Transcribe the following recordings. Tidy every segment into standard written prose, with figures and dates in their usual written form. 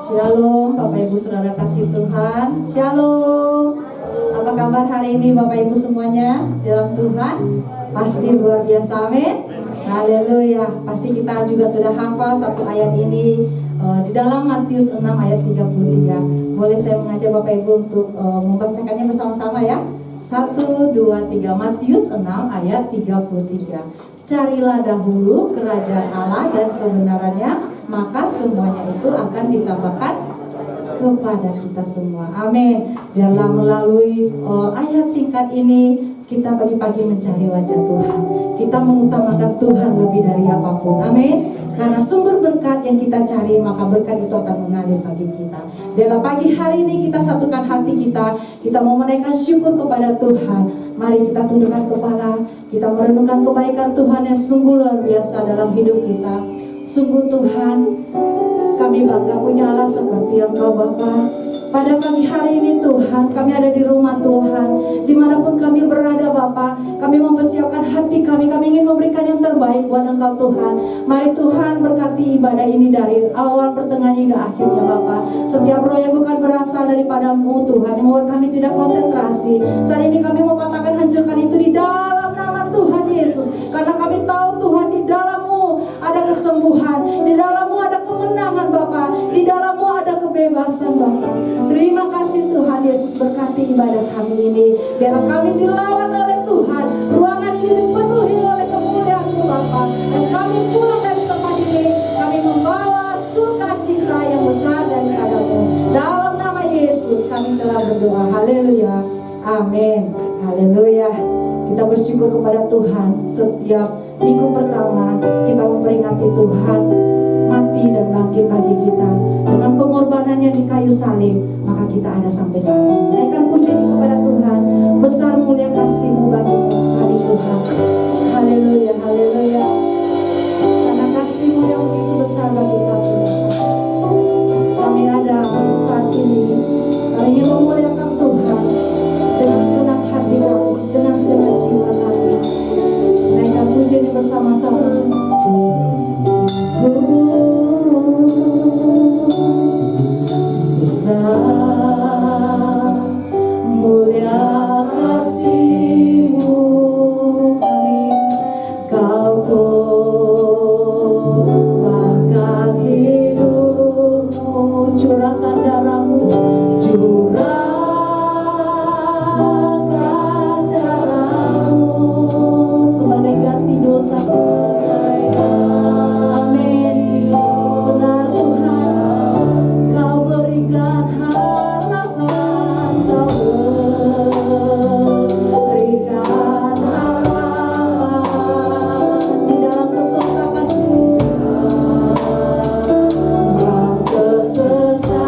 Shalom Bapak Ibu Saudara kasih Tuhan. Shalom. Apa kabar hari ini Bapak Ibu semuanya dalam Tuhan? Pasti luar biasa, amin. Haleluya. Pasti kita juga sudah hafal satu ayat ini di dalam Matius 6 ayat 33. Boleh saya mengajak Bapak Ibu untuk membacakannya bersama-sama ya. 1, 2, 3. Matius 6 ayat 33. Carilah dahulu kerajaan Allah dan kebenarannya, maka semuanya itu akan ditambahkan kepada kita semua. Amin. Biarlah melalui ayat singkat ini kita pagi-pagi mencari wajah Tuhan. Kita mengutamakan Tuhan lebih dari apapun. Amin. Karena sumber berkat yang kita cari, maka berkat itu akan mengalir bagi kita. Biarlah pagi hari ini kita satukan hati kita. Kita mau menaikkan syukur kepada Tuhan. Mari kita tundukkan kepala. Kita merenungkan kebaikan Tuhan yang sungguh luar biasa dalam hidup kita. Sungguh Tuhan, kami bangga punya Allah seperti Engkau Bapa. Pada pagi hari ini Tuhan, kami ada di rumah Tuhan. Dimanapun kami berada Bapa, kami mempersiapkan hati kami. Kami ingin memberikan yang terbaik buat Engkau Tuhan. Mari Tuhan berkati ibadah ini dari awal pertengahan hingga akhirnya Bapa. Setiap roh yang bukan berasal daripada-Mu Tuhan, yang membuat kami tidak konsentrasi, saat ini kami mau patahkan, hancurkan itu di dalam nama Tuhan Yesus. Karena kami tahu Tuhan, di dalam-Mu ada kesembuhan, di dalam-Mu ada kemenangan Bapa, di dalam-Mu ada kebebasan Bapa. Terima kasih Tuhan Yesus, berkati ibadah kami ini. Biar kami dilawan oleh Tuhan, ruangan ini dipenuhi oleh kemuliaan-Mu Bapa. Dan kami pulang dari tempat ini, kami membawa sukacita yang besar daripada-Mu. Dalam nama Yesus kami telah berdoa. Haleluya, amin. Haleluya. Kita bersyukur kepada Tuhan. Setiap minggu pertama kita memperingati Tuhan mati dan bangkit bagi kita. Dengan pengorbanannya di kayu salib, maka kita ada sampai saat ini. Naikkan puji ini kepada Tuhan. Besar mulia kasih-Mu bagi kami Tuhan. Haleluya, haleluya. Karena kasih-Mu yang begitu besar bagi kami, kami ada saat ini. Kami ingin memuliakan Tuhan dengan segenap hati kami, dengan segenap jiwa kami. Naikkan puji ini bersama-sama. Besar mulia kasih-Mu, amin. Kau korbankan hidupmu, curahkan darah-Mu, curahkan darah-Mu sebagai ganti dosa. Amin. Benar Tuhan, Kau berikan harapan, Kau berikan harapan di dalam kesesakanku, dalam kesesakan.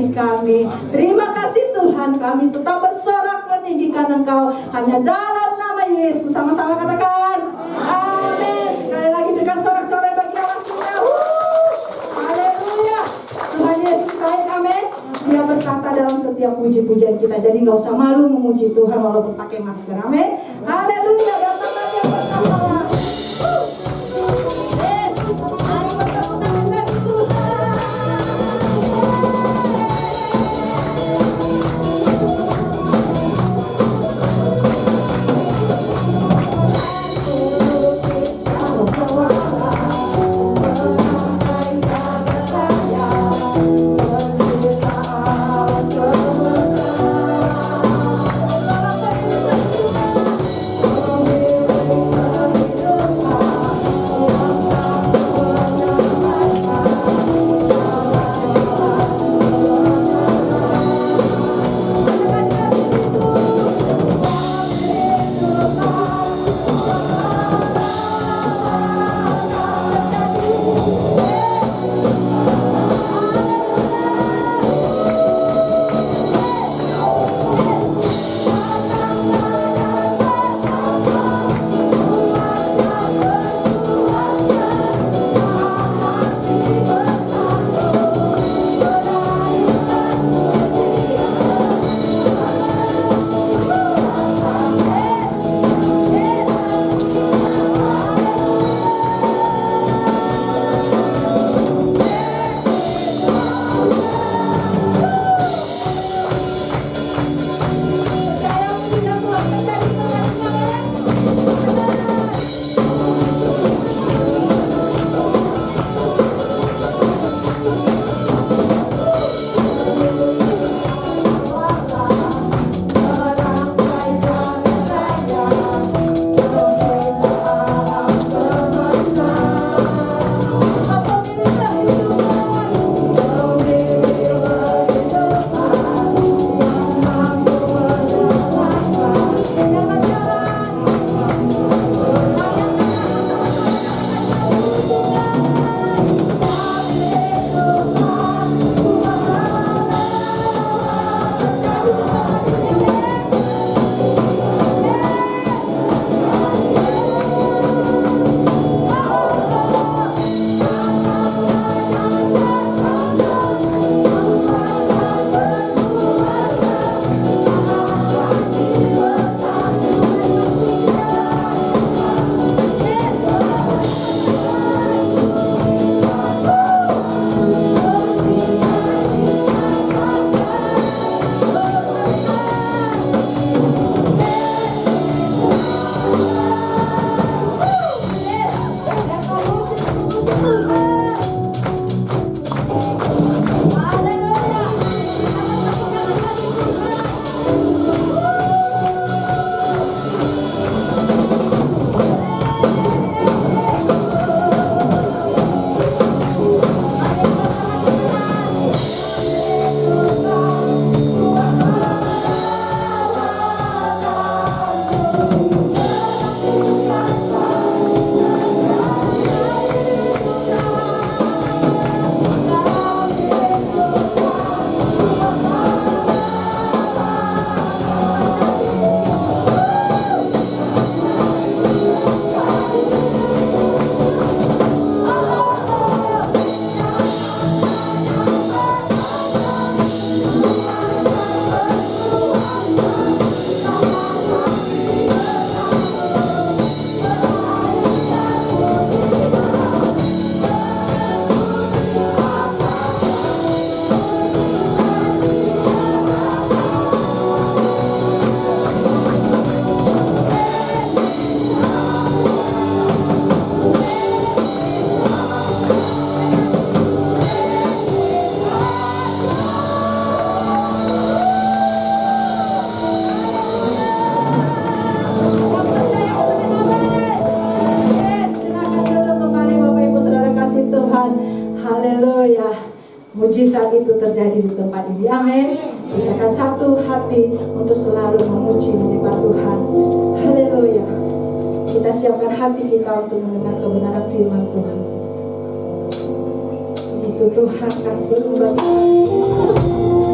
bagi kami. Terima kasih Tuhan, kami tetap bersorak meninggikan Engkau hanya dalam nama Yesus. Sama-sama katakan amin. Sekali lagi berikan sorak-sorai bagi Allah kita. Haleluya. Tuhan Yesus baik, amin. Dia berkata dalam setiap puji-pujian kita. Jadi gak usah malu memuji Tuhan walaupun pakai masker, amin. Haleluya. Datang lagi yang pertama. Yes. Mari bertepuk tangan bagi Tuhan. mujizat itu terjadi di tempat ini. Amin. Kita akan satu hati untuk selalu memuji menyembah Tuhan. Haleluya. Kita siapkan hati kita untuk mendengar kebenaran firman Tuhan. Itu Tuhan kasih bagi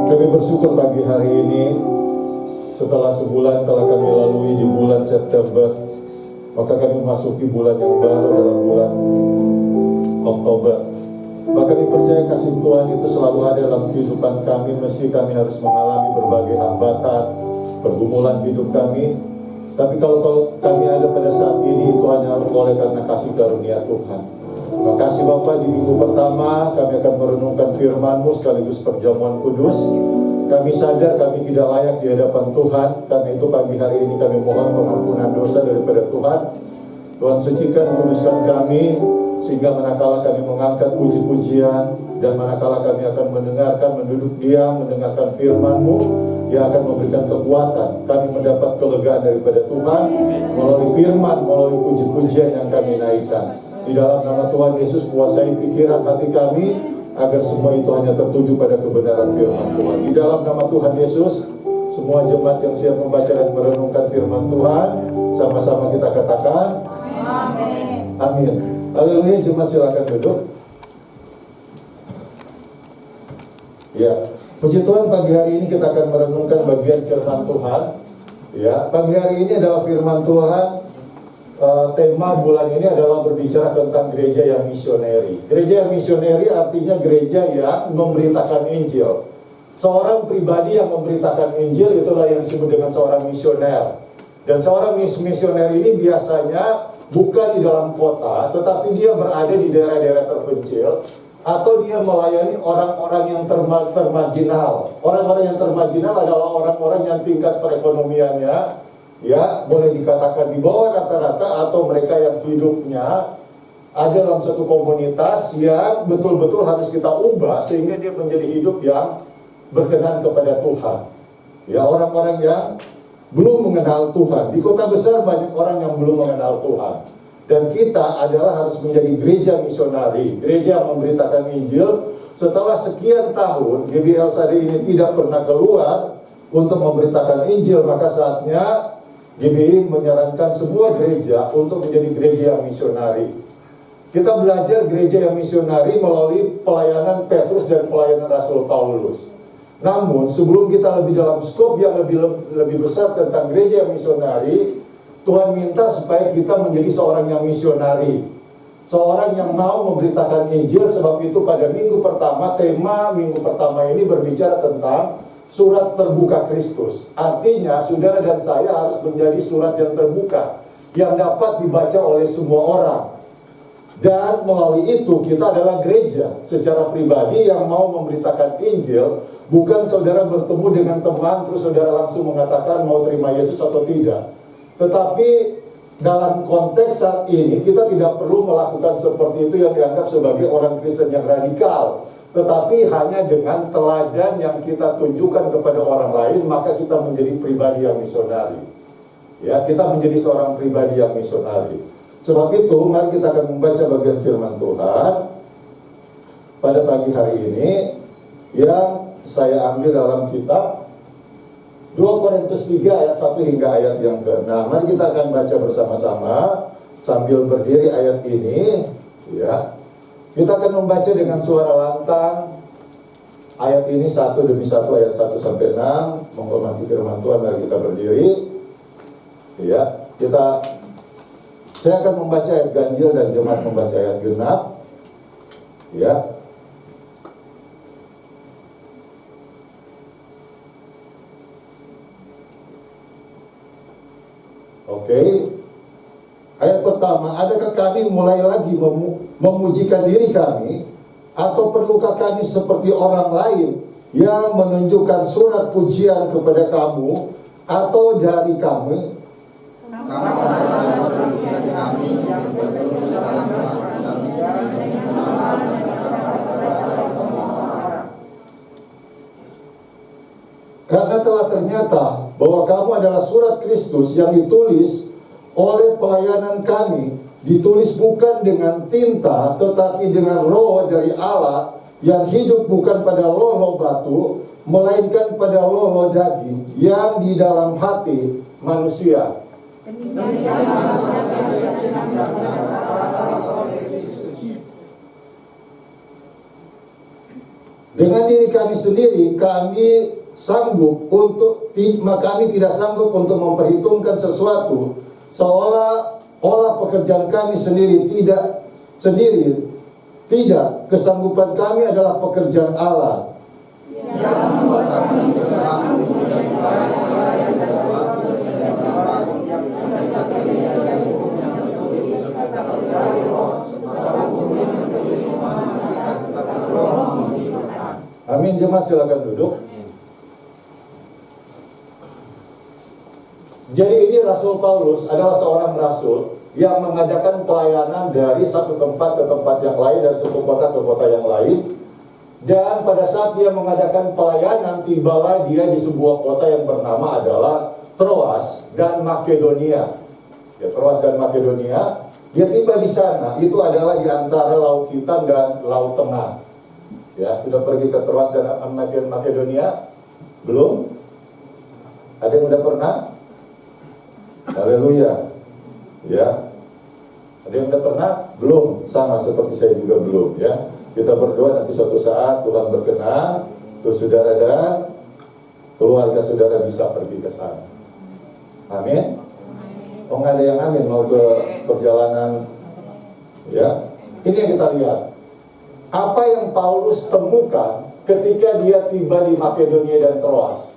Kami bersyukur pagi hari ini, setelah sebulan telah kami lalui di bulan September, maka kami memasuki bulan yang baru dalam bulan Oktober. Maka kami percaya kasih Tuhan itu selalu ada dalam kehidupan kami, meski kami harus mengalami berbagai hambatan, pergumulan hidup kami. Tapi kalau kami ada pada saat ini, itu hanya oleh karena kasih karunia Tuhan. Terima kasih Bapak, di minggu pertama kami akan merenungkan firman-Mu sekaligus perjamuan kudus. Kami sadar kami tidak layak di hadapan Tuhan, karena itu pagi hari ini kami mohon pengampunan dosa daripada Tuhan. Tuhan sucikan, kuduskan kami, sehingga manakala kami mengangkat puji-pujian dan manakala kami akan mendengarkan, menduduk diam, mendengarkan firman-Mu yang akan memberikan kekuatan, kami mendapat kelegaan daripada Tuhan melalui firman, melalui puji-pujian yang kami naikkan. Di dalam nama Tuhan Yesus, kuasai pikiran hati kami agar semua itu hanya tertuju pada kebenaran firman Tuhan. Di dalam nama Tuhan Yesus, semua jemaat yang siap membaca dan merenungkan firman Tuhan, sama-sama kita katakan amin. Amin. Haleluya. Jemaat silakan duduk. Ya, puji Tuhan, pagi hari ini kita akan merenungkan bagian firman Tuhan. Ya, pagi hari ini adalah firman Tuhan. Tema bulan ini adalah berbicara tentang gereja yang misioneri. Gereja yang misioneri artinya gereja yang memberitakan Injil. Seorang pribadi yang memberitakan Injil, itulah yang disebut dengan seorang misioner. Dan seorang misioner ini biasanya bukan di dalam kota, tetapi dia berada di daerah-daerah terpencil, atau dia melayani orang-orang yang termarginal. Orang-orang yang termarginal adalah orang-orang yang tingkat perekonomiannya, ya, boleh dikatakan di bawah rata-rata, atau mereka yang hidupnya ada dalam satu komunitas yang betul-betul harus kita ubah sehingga dia menjadi hidup yang berkenan kepada Tuhan. Ya, orang-orang yang belum mengenal Tuhan. Di kota besar banyak orang yang belum mengenal Tuhan. Dan kita adalah harus menjadi gereja misionari, gereja yang memberitakan Injil. Setelah sekian tahun GBL Sade ini tidak pernah keluar untuk memberitakan Injil, maka saatnya GBI menyarankan semua gereja untuk menjadi gereja yang misionari. Kita belajar gereja yang misionari melalui pelayanan Petrus dan pelayanan Rasul Paulus. Namun sebelum kita lebih dalam skop yang lebih besar tentang gereja yang misionari, Tuhan minta supaya kita menjadi seorang yang misionari, seorang yang mau memberitakan Injil. Sebab itu pada minggu pertama, tema minggu pertama ini berbicara tentang surat terbuka Kristus. Artinya saudara dan saya harus menjadi surat yang terbuka, yang dapat dibaca oleh semua orang. Dan melalui itu kita adalah gereja secara pribadi yang mau memberitakan Injil. Bukan saudara bertemu dengan teman terus saudara langsung mengatakan mau terima Yesus atau tidak. Tetapi dalam konteks saat ini kita tidak perlu melakukan seperti itu yang dianggap sebagai orang Kristen yang radikal. Tetapi hanya dengan teladan yang kita tunjukkan kepada orang lain, maka kita menjadi pribadi yang misionari. Ya, kita menjadi seorang pribadi yang misionari. Sebab itu, mari kita akan membaca bagian firman Tuhan pada pagi hari ini yang saya ambil dalam kitab 2 Korintus 3 ayat 1 hingga ayat yang ke-6. Mari kita akan baca bersama-sama sambil berdiri ayat ini, ya. Kita akan membaca dengan suara lantang ayat ini satu demi satu, ayat 1 sampai 6, menghormati firman Tuhan. Mari kita berdiri. Ya, saya akan membaca ayat ganjil dan jemaat membaca ayat genap. Ya. Oke. Ayat pertama, adakah kami mulai lagi memujikan diri kami, atau perlukah kami seperti orang lain yang menunjukkan surat pujian kepada kamu, atau dari kami? Karena telah ternyata bahwa kamu adalah surat Kristus yang ditulis oleh pelayanan kami, ditulis bukan dengan tinta tetapi dengan roh dari Allah yang hidup, bukan pada loh batu, melainkan pada loh daging yang di dalam hati manusia. Dengan diri kami sendiri, kami tidak sanggup untuk memperhitungkan sesuatu seolah-olah pekerjaan kami tidak, kesanggupan kami adalah pekerjaan Allah. Amin. Jemaat silakan duduk. Jadi ini Rasul Paulus adalah seorang rasul yang mengadakan pelayanan dari satu tempat ke tempat yang lain, dari satu kota ke kota yang lain. Dan pada saat dia mengadakan pelayanan, tibalah dia di sebuah kota yang bernama adalah Troas dan Makedonia. Ya, Troas dan Makedonia. Dia tiba di sana, itu adalah di antara Laut Hitam dan Laut Tengah. Ya, sudah pergi ke Troas dan Makedonia? Belum? Ada yang udah pernah? Haleluya. Ya. Ada yang udah pernah? Belum. Sama seperti saya juga belum, ya. Kita berdoa nanti suatu saat Tuhan berkenan, terus saudara dan keluarga saudara bisa pergi ke sana. Amin. Oh, nggak ada yang amin mau ke perjalanan, ya. Ini yang kita lihat. Apa yang Paulus temukan ketika dia tiba di Makedonia dan Troas?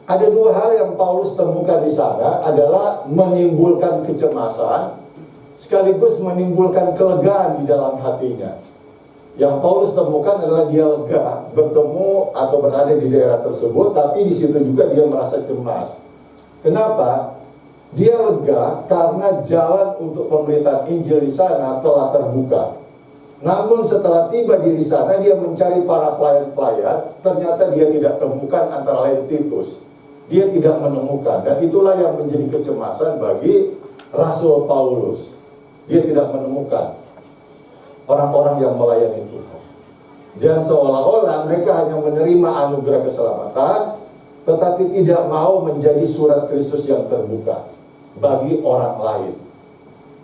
Ada dua hal yang Paulus temukan di sana, adalah menimbulkan kecemasan sekaligus menimbulkan kelegaan di dalam hatinya. Yang Paulus temukan adalah dia lega bertemu atau berada di daerah tersebut, tapi di situ juga dia merasa cemas. Kenapa? Dia lega karena jalan untuk pemberitaan Injil di sana telah terbuka. Namun setelah tiba di sana, dia mencari para pelayan-pelayan, ternyata dia tidak temukan, antara lain Titus. Dia tidak menemukan, dan itulah yang menjadi kecemasan bagi Rasul Paulus. Dia tidak menemukan orang-orang yang melayani Tuhan. Dan seolah-olah mereka hanya menerima anugerah keselamatan, tetapi tidak mau menjadi surat Kristus yang terbuka bagi orang lain.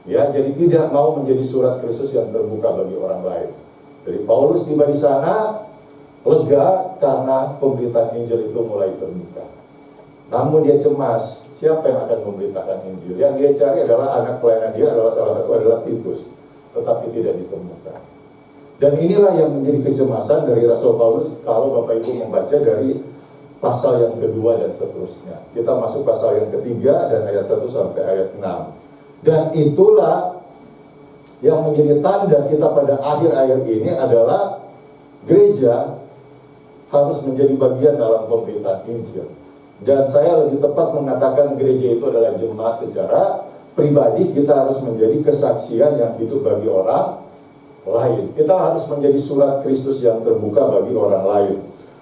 Ya, jadi tidak mau menjadi surat Kristus yang terbuka bagi orang lain. Jadi Paulus tiba di sana lega karena pemberitaan Injil itu mulai terbuka. Namun dia cemas, siapa yang akan memberitakan Injil? Yang dia cari adalah anak pelayanan dia, adalah salah satu adalah Titus, tetapi tidak ditemukan. Dan inilah yang menjadi kecemasan dari Rasul Paulus kalau Bapak Ibu membaca dari pasal yang kedua dan seterusnya. Kita masuk pasal yang ketiga dan ayat 1 sampai ayat 6. Dan itulah yang menjadi tanda kita pada akhir ayat ini adalah gereja harus menjadi bagian dalam pemberitaan Injil. Dan saya lebih tepat mengatakan gereja itu adalah jemaat secara pribadi. Kita harus menjadi kesaksian yang hidup bagi orang lain. Kita harus menjadi surat Kristus yang terbuka bagi orang lain.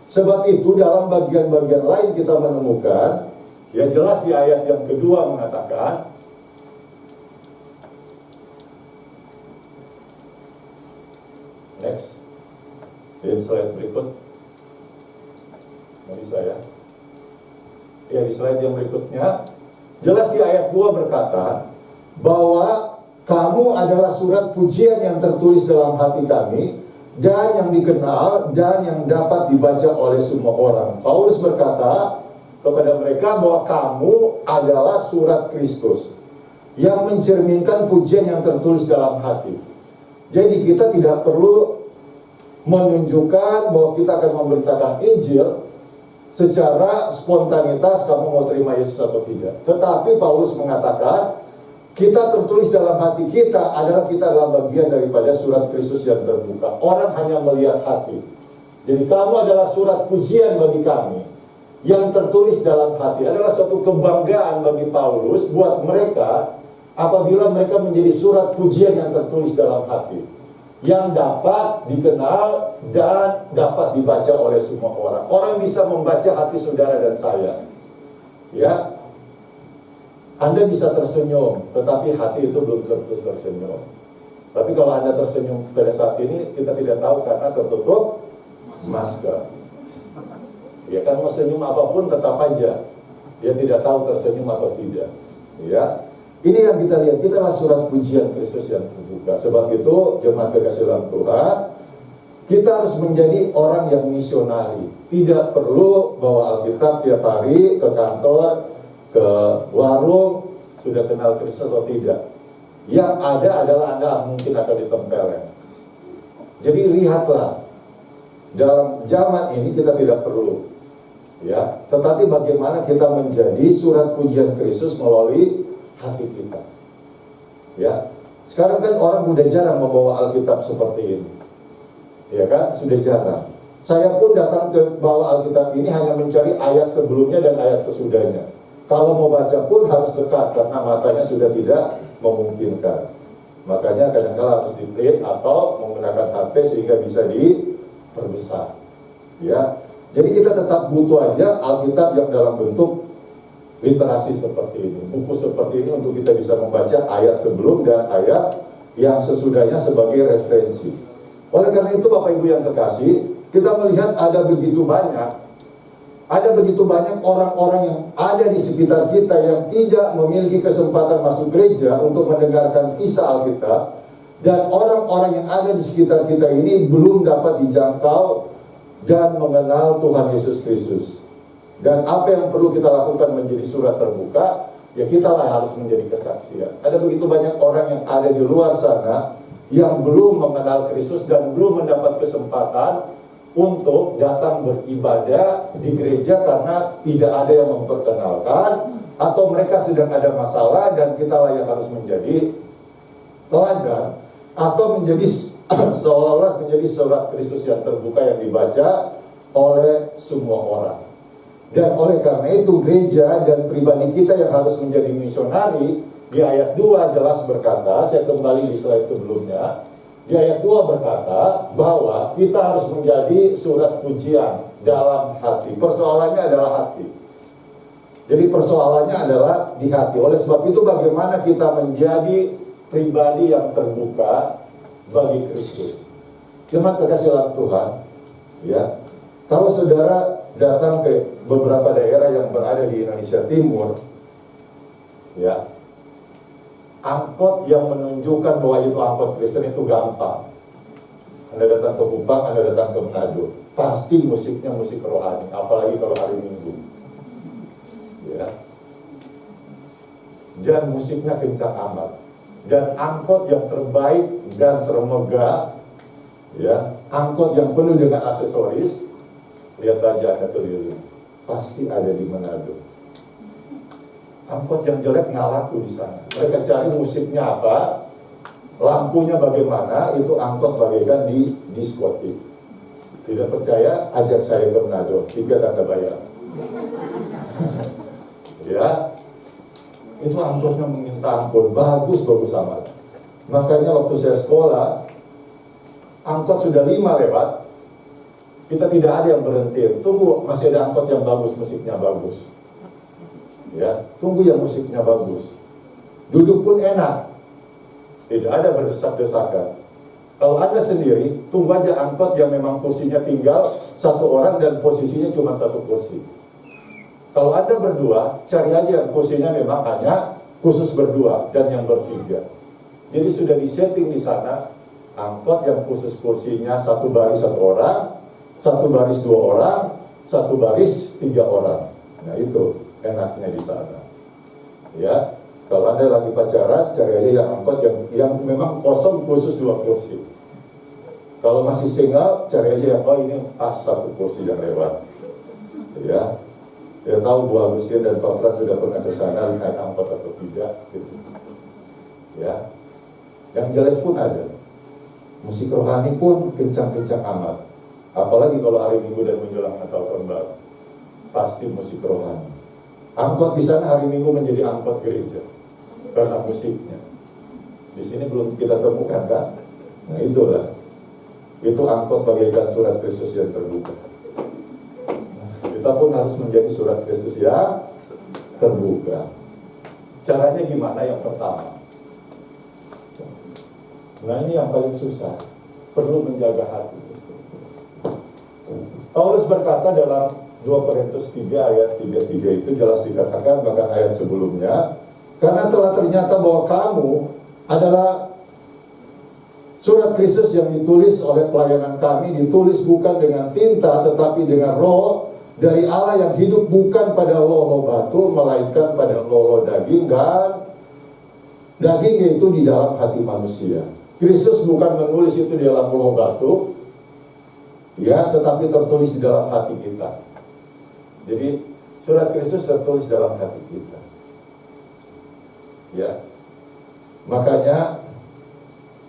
Sebab itu dalam bagian-bagian lain kita menemukan, ya jelas di ayat yang kedua mengatakan, next, di slide berikut, mari saya. Ya, di slide yang berikutnya, jelas di ayat 2 berkata bahwa kamu adalah surat pujian yang tertulis dalam hati kami, dan yang dikenal dan yang dapat dibaca oleh semua orang. Paulus berkata kepada mereka bahwa kamu adalah surat Kristus yang mencerminkan pujian yang tertulis dalam hati. Jadi kita tidak perlu menunjukkan bahwa kita akan memberitakan Injil secara spontanitas, kamu mau terima Yesus atau tidak. Tetapi Paulus mengatakan kita tertulis dalam hati kita adalah kita adalah bagian daripada surat Kristus yang terbuka. Orang hanya melihat hati. Jadi kamu adalah surat pujian bagi kami yang tertulis dalam hati. Adalah suatu kebanggaan bagi Paulus buat mereka apabila mereka menjadi surat pujian yang tertulis dalam hati, yang dapat dikenal dan dapat dibaca oleh semua orang. Orang bisa membaca hati saudara dan saya. Ya, Anda bisa tersenyum, tetapi hati itu belum tentu tersenyum. Tapi kalau Anda tersenyum pada saat ini, kita tidak tahu karena tertutup masker. Ya kan, mau senyum apapun tetap aja dia tidak tahu tersenyum atau tidak. Ya, ini yang kita lihat, kita adalah surat pujian Kristus yang terbuka. Sebab itu jemaat kekasih dalam Tuhan, Kita harus menjadi orang yang misionari. Tidak perlu bawa Alkitab tiap hari ke kantor, ke warung, sudah kenal Kristus atau tidak. Yang ada adalah Anda mungkin akan ditempelin. Jadi lihatlah, dalam zaman ini kita tidak perlu, ya. Tetapi bagaimana kita menjadi surat pujian Kristus melalui hati kita, ya. Sekarang kan orang udah jarang membawa Alkitab seperti ini, ya kan? Sudah jarang. Saya pun datang ke bawa Alkitab ini hanya mencari ayat sebelumnya dan ayat sesudahnya. Kalau mau baca pun harus dekat karena matanya sudah tidak memungkinkan. Makanya kadang-kadang harus di-print atau menggunakan HP sehingga bisa diperbesar. Ya, jadi kita tetap butuh aja Alkitab yang dalam bentuk literasi seperti ini, buku seperti ini untuk kita bisa membaca ayat sebelum dan ayat yang sesudahnya sebagai referensi. Oleh karena itu Bapak Ibu yang kekasih, kita melihat ada begitu banyak orang-orang yang ada di sekitar kita yang tidak memiliki kesempatan masuk gereja untuk mendengarkan kisah Alkitab, dan orang-orang yang ada di sekitar kita ini belum dapat dijangkau dan mengenal Tuhan Yesus Kristus. Dan apa yang perlu kita lakukan menjadi surat terbuka, ya kita lah harus menjadi kesaksian. Ada begitu banyak orang yang ada di luar sana yang belum mengenal Kristus dan belum mendapat kesempatan untuk datang beribadah di gereja karena tidak ada yang memperkenalkan, atau mereka sedang ada masalah dan kita lah yang harus menjadi teladan, atau menjadi seolah-olah menjadi surat Kristus yang terbuka yang dibaca oleh semua orang. Dan oleh karena itu gereja dan pribadi kita yang harus menjadi misionari. Di ayat 2 jelas berkata, saya kembali di slide sebelumnya, di ayat 2 berkata bahwa kita harus menjadi surat pujian dalam hati. Persoalannya adalah hati. Jadi persoalannya adalah di hati. Oleh sebab itu bagaimana kita menjadi pribadi yang terbuka bagi Kristus. Jemaat kekasih dalam Tuhan, ya. Kalau saudara datang ke beberapa daerah yang berada di Indonesia Timur, ya, angkot yang menunjukkan bahwa itu angkot Kristen itu gampang. Anda datang ke Kupang, Anda datang ke Manado, pasti musiknya musik rohani, apalagi kalau hari Minggu, ya. Dan musiknya kencang amat. Dan angkot yang terbaik dan termegah, ya, angkot yang penuh dengan aksesoris, lihat aja Anda keliling, pasti ada di Manado. Angkot yang jelek nggak laku di sana. Mereka cari musiknya apa, lampunya bagaimana, itu angkot bagaikan di diskotik. Tidak percaya, ajak saya ke Manado, tiket Anda bayar. Ya, itu angkotnya meminta ampun, bagus amat. Makanya waktu saya sekolah, angkot sudah 5 lewat, kita tidak ada yang berhenti. Tunggu, masih ada angkot yang bagus, musiknya bagus. Ya, tunggu yang musiknya bagus. Duduk pun enak, tidak ada berdesak-desakan. Kalau Anda sendiri, tunggu aja angkot yang memang kursinya tinggal 1 orang dan posisinya cuma 1 kursi. Kalau Anda berdua, cari aja yang kursinya memang hanya khusus berdua dan yang bertiga. Jadi sudah disetting di sana angkot yang khusus kursinya 1 baris 1 orang, 1 baris 2 orang, 1 baris 3 orang. Nah itu enaknya di sana. Ya, kalau Anda lagi pacaran, cari aja yang angkot yang memang kosong khusus 2 kursi. Kalau masih single, cari aja yang ini pas 1 kursi yang lewat. Ya, saya tahu Bu Agustin dan Pak Fran sudah pernah ke sana naik angkot atau tidak. Gitu. Ya, yang jelek pun ada. Musik rohani pun kencang-kencang amat. Apalagi kalau hari Minggu dan menjelang Natal Tahun Baru, pasti musik rohani. Angkot di sana hari Minggu menjadi angkot gereja karena musiknya. Di sini belum kita temukan kan? Nah itulah, itu angkot bagaikan surat Kristus yang terbuka. Nah, kita pun harus menjadi surat Kristus yang terbuka. Caranya gimana? Yang pertama, nah ini yang paling susah, perlu menjaga hati. Paulus berkata dalam 2 Korintus 3 ayat 33 itu jelas dikatakan, bahkan ayat sebelumnya, karena telah ternyata bahwa kamu adalah Surat Kristus yang ditulis oleh pelayanan kami ditulis bukan dengan tinta tetapi dengan roh dari Allah yang hidup, bukan pada lolo batu melainkan pada lolo daging, dan daging itu di dalam hati manusia. Kristus bukan menulis itu di dalam lolo batu, ya, tetapi tertulis di dalam hati kita. Jadi surat Kristus tertulis dalam hati kita, ya. Makanya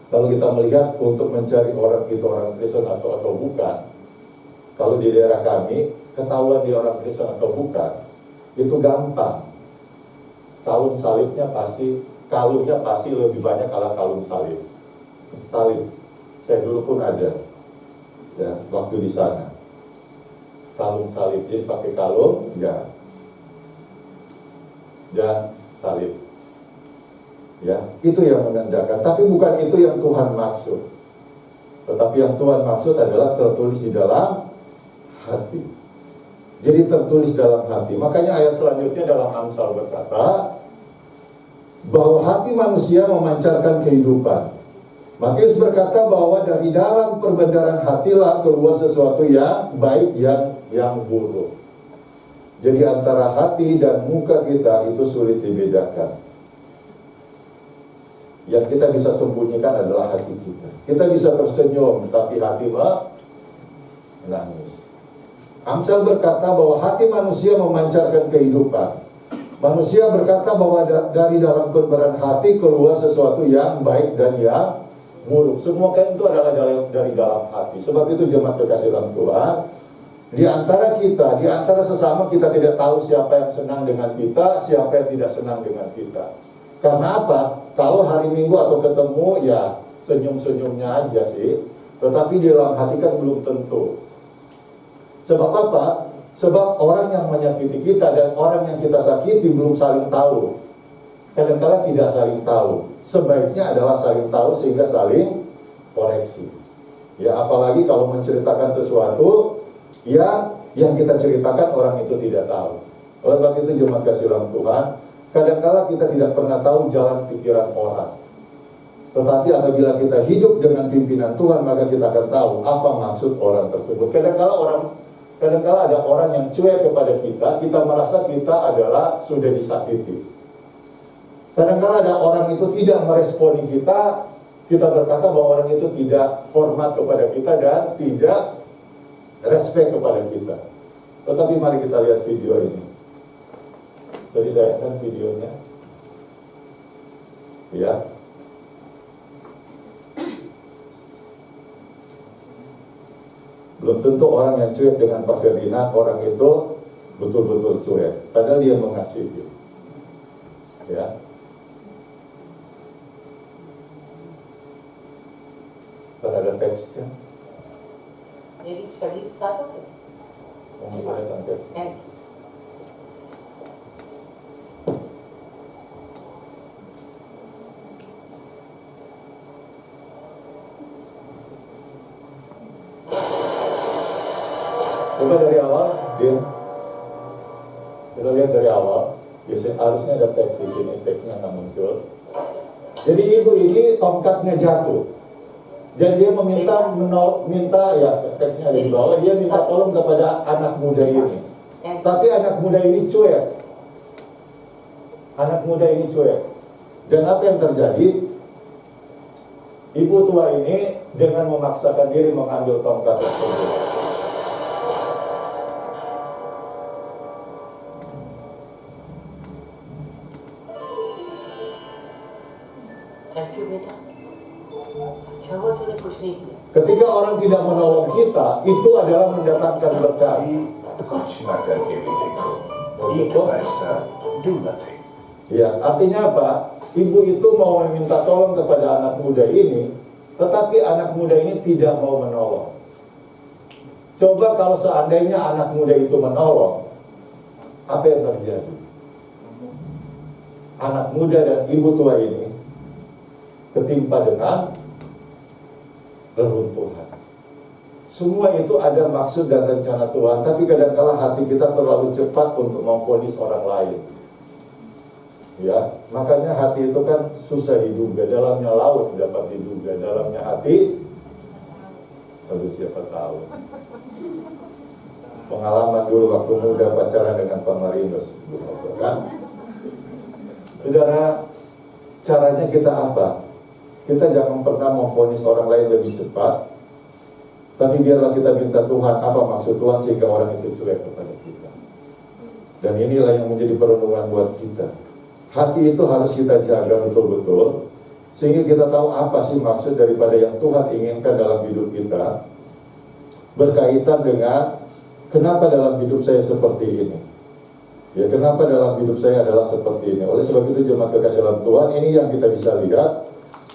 kalau kita melihat untuk mencari orang itu orang Kristen atau bukan, kalau di daerah kami ketahuan dia orang Kristen atau bukan, itu gampang. Kalung salibnya pasti, kalungnya pasti lebih banyak kalau kalung salib. Salib, saya dulu pun ada, ya, waktu di sana. Kalung salib, jadi pakai kalung, ya, dan salib. Ya, itu yang menandakan. Tapi bukan itu yang Tuhan maksud. Tetapi yang Tuhan maksud adalah tertulis di dalam hati. Jadi tertulis dalam hati. Makanya ayat selanjutnya dalam Amsal berkata bahwa hati manusia memancarkan kehidupan. Matius berkata bahwa dari dalam perbendaharaan hatilah keluar sesuatu yang baik, yang buruk. Jadi antara hati dan muka kita itu sulit dibedakan. Yang kita bisa sembunyikan adalah hati kita. Kita bisa tersenyum, tapi hati menangis. Amsal berkata bahwa hati manusia memancarkan kehidupan. Manusia berkata bahwa dari dalam perbendaharaan hati keluar sesuatu yang baik dan yang buruk. Semua kan itu adalah dari dalam hati. Sebab itu jemaat kekasih dalam Tuhan, di antara kita, di antara sesama kita tidak tahu siapa yang senang dengan kita, siapa yang tidak senang dengan kita. Karena apa? Kalau hari Minggu atau ketemu, ya senyum-senyumnya aja sih. Tetapi di dalam hati kan belum tentu. Sebab apa? Sebab orang yang menyakiti kita dan orang yang kita sakiti belum saling tahu. Kadang-kadang tidak saling tahu. Sebaiknya adalah saling tahu sehingga saling koreksi. Ya, apalagi kalau menceritakan sesuatu yang kita ceritakan orang itu tidak tahu. Oleh sebab itu jemaat kasih dalam Tuhan, kadang-kadang kita tidak pernah tahu jalan pikiran orang. Tetapi apabila kita hidup dengan pimpinan Tuhan, maka kita akan tahu apa maksud orang tersebut. Kadang-kadang ada orang yang cuek kepada kita merasa kita adalah sudah disakiti. Kadang-kadang ada orang itu tidak meresponi kita berkata bahwa orang itu tidak hormat kepada kita dan tidak respect kepada kita. Tetapi mari kita lihat video ini. Jadi tayangkan videonya. Ya. Belum tentu orang yang cuek dengan Pak Ferdinand, orang itu betul-betul cuek. Padahal dia mengasihi. Ya. Kan ada teksnya. Jadi sekali tahu ya? Kelihatan teksnya. Coba dari awal, kita lihat dari awal. Biasanya harusnya ada teks di sini, teksnya akan muncul. Jadi ibu ini tongkatnya jatuh, dan dia minta ya teksnya ada di bawah. Dia minta tolong kepada anak muda ini. Tapi anak muda ini cuek. Anak muda ini cuek. Dan apa yang terjadi? Ibu tua ini dengan memaksakan diri mengambil tongkat tersebut. Ketika orang tidak menolong kita, itu adalah mendatangkan berkah. Ya, artinya apa? Ibu itu mau meminta tolong kepada anak muda ini, tetapi anak muda ini tidak mau menolong. Coba kalau seandainya anak muda itu menolong, apa yang terjadi? Anak muda dan ibu tua ini ketimpa dengan reruntuhan. Semua itu ada maksud dan rencana Tuhan, tapi kadang-kala hati kita terlalu cepat untuk memvonis orang lain. Ya, makanya hati itu kan susah diduga, dalamnya laut dapat diduga, dalamnya hati, aduh siapa tahu. Pengalaman dulu waktu muda pacaran dengan Pak Marinus, kan? Saudara, caranya kita apa? Kita jangan pernah memvonis orang lain lebih cepat, tapi biarlah kita minta Tuhan apa maksud Tuhan sehingga orang itu cuek kepada kita. Dan inilah yang menjadi perenungan buat kita. Hati itu harus kita jaga betul-betul, sehingga kita tahu apa sih maksud daripada yang Tuhan inginkan dalam hidup kita, berkaitan dengan kenapa dalam hidup saya seperti ini. Ya, kenapa dalam hidup saya adalah seperti ini. Oleh sebab itu jemaat kekasih dalam Tuhan, ini yang kita bisa lihat,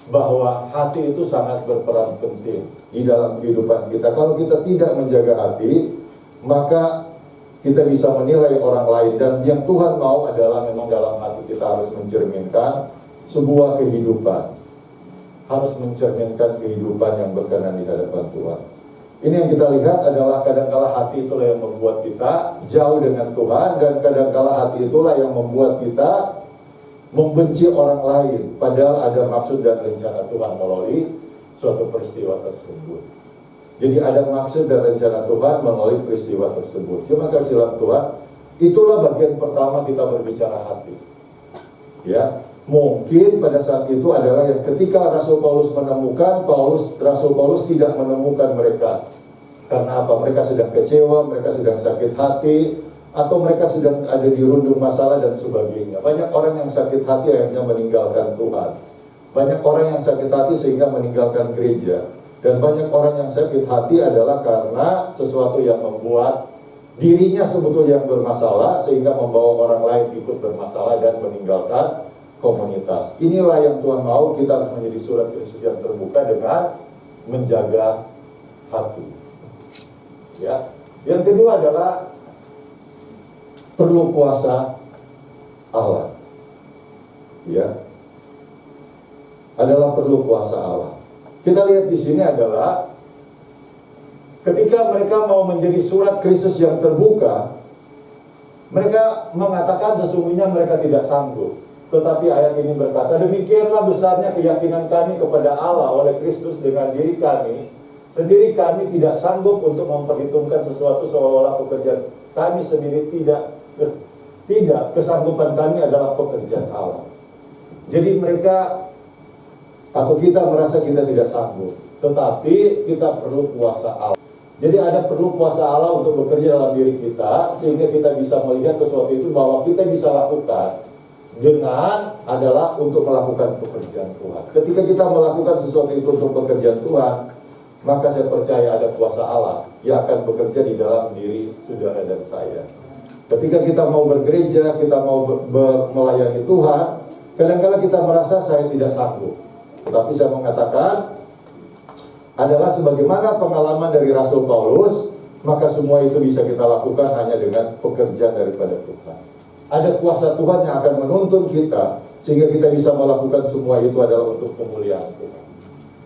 bahwa hati itu sangat berperan penting di dalam kehidupan kita. Kalau kita tidak menjaga hati, maka kita bisa menilai orang lain. Dan yang Tuhan mau adalah memang dalam hati kita harus mencerminkan sebuah kehidupan, harus mencerminkan kehidupan yang berkenan di hadapan Tuhan. Ini yang kita lihat adalah kadangkala hati itulah yang membuat kita jauh dengan Tuhan, dan kadangkala hati itulah yang membuat kita membenci orang lain, padahal ada maksud dan rencana Tuhan melalui suatu peristiwa tersebut. Jadi ada maksud dan rencana Tuhan melalui peristiwa tersebut. Cuma kasih dalam Tuhan, itulah bagian pertama kita berbicara hati. Ya, mungkin pada saat itu adalah yang ketika Rasul Paulus menemukan, Rasul Paulus tidak menemukan mereka. Karena apa? Mereka sedang kecewa, mereka sedang sakit hati, atau mereka sedang ada di rundung masalah dan sebagainya. Banyak orang yang sakit hati akhirnya meninggalkan Tuhan. Banyak orang yang sakit hati sehingga meninggalkan gereja. Dan banyak orang yang sakit hati adalah karena sesuatu yang membuat dirinya sebetulnya yang bermasalah, sehingga membawa orang lain ikut bermasalah dan meninggalkan komunitas. Inilah yang Tuhan mau, kita harus menjadi surat Kristus yang terbuka dengan menjaga hati. Ya. Yang kedua adalah perlu kuasa Allah. Ya. Adalah perlu kuasa Allah. Kita lihat di sini adalah ketika mereka mau menjadi surat Kristus yang terbuka, mereka mengatakan sesungguhnya mereka tidak sanggup. Tetapi ayat ini berkata, demikianlah besarnya keyakinan kami kepada Allah oleh Kristus dengan diri kami. Sendiri kami tidak sanggup untuk memperhitungkan sesuatu seolah-olah pekerjaan kami sendiri tidak, kesanggupan kami adalah pekerjaan Allah. Jadi mereka atau kita merasa kita tidak sanggup, tetapi kita perlu kuasa Allah. Jadi ada perlu kuasa Allah untuk bekerja dalam diri kita, sehingga kita bisa melihat sesuatu itu bahwa kita bisa lakukan dengan adalah untuk melakukan pekerjaan Tuhan. Ketika kita melakukan sesuatu itu untuk pekerjaan Tuhan, maka saya percaya ada kuasa Allah yang akan bekerja di dalam diri saudara dan saya. Ketika kita mau bergereja, kita mau melayani Tuhan, kadang-kadang kita merasa saya tidak sanggup. Tetapi saya mengatakan adalah sebagaimana pengalaman dari Rasul Paulus, maka semua itu bisa kita lakukan hanya dengan pekerjaan daripada Tuhan. Ada kuasa Tuhan yang akan menuntun kita, sehingga kita bisa melakukan semua itu adalah untuk kemuliaan Tuhan.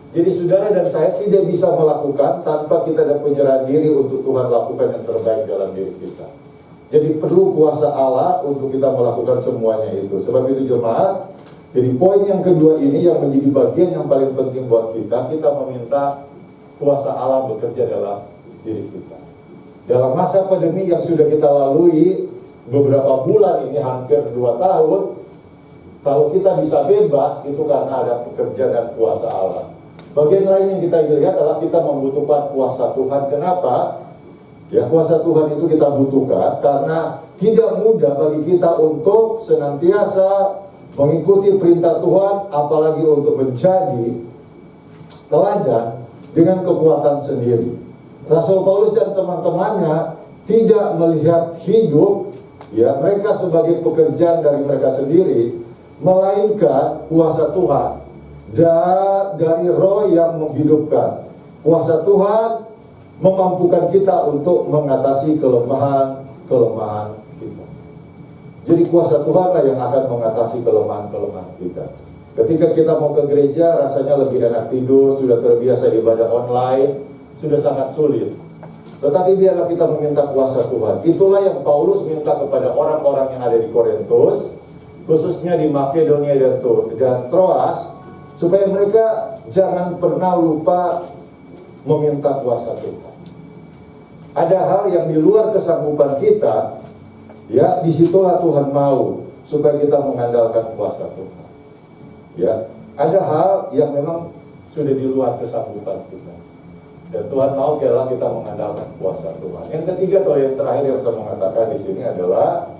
Jadi saudara dan saya tidak bisa melakukan tanpa kita ada penyerahan diri untuk Tuhan lakukan yang terbaik dalam diri kita. Jadi perlu kuasa Allah untuk kita melakukan semuanya itu. Sebab itu jemaat, jadi poin yang kedua ini yang menjadi bagian yang paling penting buat kita meminta kuasa Allah bekerja dalam diri kita. Dalam masa pandemi yang sudah kita lalui beberapa bulan ini, hampir 2 tahun, kalau kita bisa bebas, itu karena ada pekerjaan dan kuasa Allah. Bagian lain yang kita lihat adalah kita membutuhkan kuasa Tuhan. Kenapa? Ya, kuasa Tuhan itu kita butuhkan karena tidak mudah bagi kita untuk senantiasa mengikuti perintah Tuhan, apalagi untuk menjadi teladan dengan kekuatan sendiri. Rasul Paulus dan teman-temannya tidak melihat hidup ya mereka sebagai pekerjaan dari mereka sendiri, melainkan kuasa Tuhan dari Roh yang menghidupkan. Kuasa Tuhan memampukan kita untuk mengatasi kelemahan kita. Jadi kuasa Tuhanlah yang akan mengatasi kelemahan-kelemahan kita. Ketika kita mau ke gereja, rasanya lebih enak tidur, sudah terbiasa ibadah online, sudah sangat sulit. Tetapi biarlah kita meminta kuasa Tuhan. Itulah yang Paulus minta kepada orang-orang yang ada di Korintus. khususnya di Makedonia dan Troas, supaya mereka jangan pernah lupa meminta kuasa Tuhan. Ada hal yang di luar kesanggupan kita, ya, disitulah Tuhan mau supaya kita mengandalkan kuasa Tuhan. Ya, ada hal yang memang sudah di luar kesanggupan kita, dan Tuhan mau adalah kita mengandalkan kuasa Tuhan. Yang ketiga atau yang terakhir yang saya mengatakan di sini adalah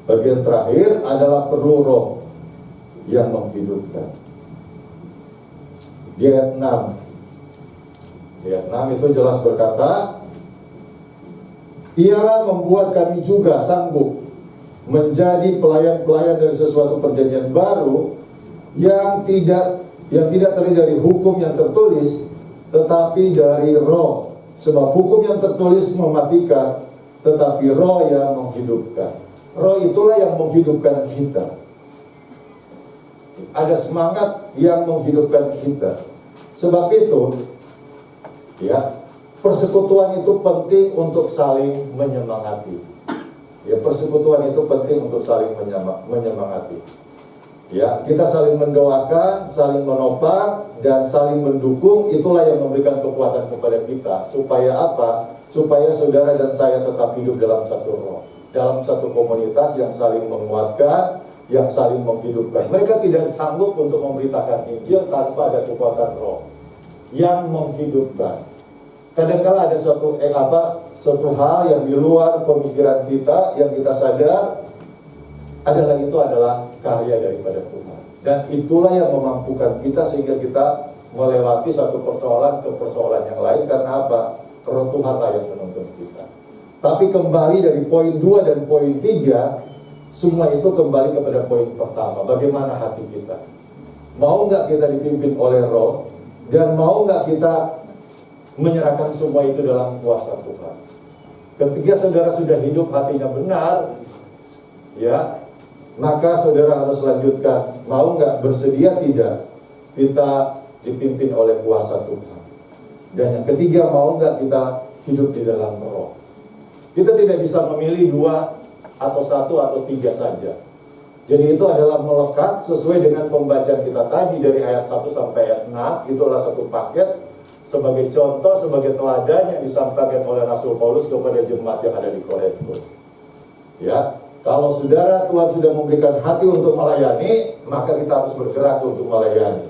bagian terakhir adalah perlu roh yang menghidupkan. Di ayat 6. Di ayat 6 itu jelas berkata, Ialah membuat kami juga sanggup menjadi pelayan-pelayan dari sesuatu perjanjian baru yang tidak terdiri dari hukum yang tertulis, tetapi dari roh. Sebab hukum yang tertulis mematikan, tetapi roh yang menghidupkan. Roh itulah yang menghidupkan kita. Ada semangat yang menghidupkan kita. Sebab itu, ya, persekutuan itu penting untuk saling menyemangati. Ya, persekutuan itu penting untuk saling menyemangati. Ya, kita saling mendoakan, saling menopang, dan saling mendukung. Itulah yang memberikan kekuatan kepada kita. Supaya apa? Supaya saudara dan saya tetap hidup dalam satu roh, dalam satu komunitas yang saling menguatkan, yang saling menghidupkan. Mereka tidak sanggup untuk memberitakan Injil tanpa ada kekuatan roh yang menghidupkan. Kadang-kala ada suatu hal yang di luar pemikiran kita, yang kita sadar adalah karya daripada Tuhan. Dan itulah yang memampukan kita sehingga kita melewati satu persoalan ke persoalan yang lain. Karena apa? Roh Tuhanlah yang menuntun kita. Tapi kembali dari poin 2 dan poin 3, semua itu kembali kepada poin pertama. Bagaimana hati kita? Mau nggak kita dipimpin oleh roh? Dan mau nggak kita menyerahkan semua itu dalam kuasa Tuhan? Ketika saudara sudah hidup hatinya benar, ya, maka saudara harus lanjutkan. Mau nggak, bersedia tidak kita dipimpin oleh kuasa Tuhan? Dan yang ketiga, mau nggak kita hidup di dalam roh? Kita tidak bisa memilih 2 atau 1 atau 3 saja. Jadi itu adalah melekat sesuai dengan pembacaan kita tadi dari ayat 1 sampai ayat 6. Itulah satu paket sebagai contoh, sebagai teladan yang disampaikan oleh Rasul Paulus kepada jemaat yang ada di Korintus. Ya, kalau saudara, Tuhan sudah memberikan hati untuk melayani, maka kita harus bergerak untuk melayani.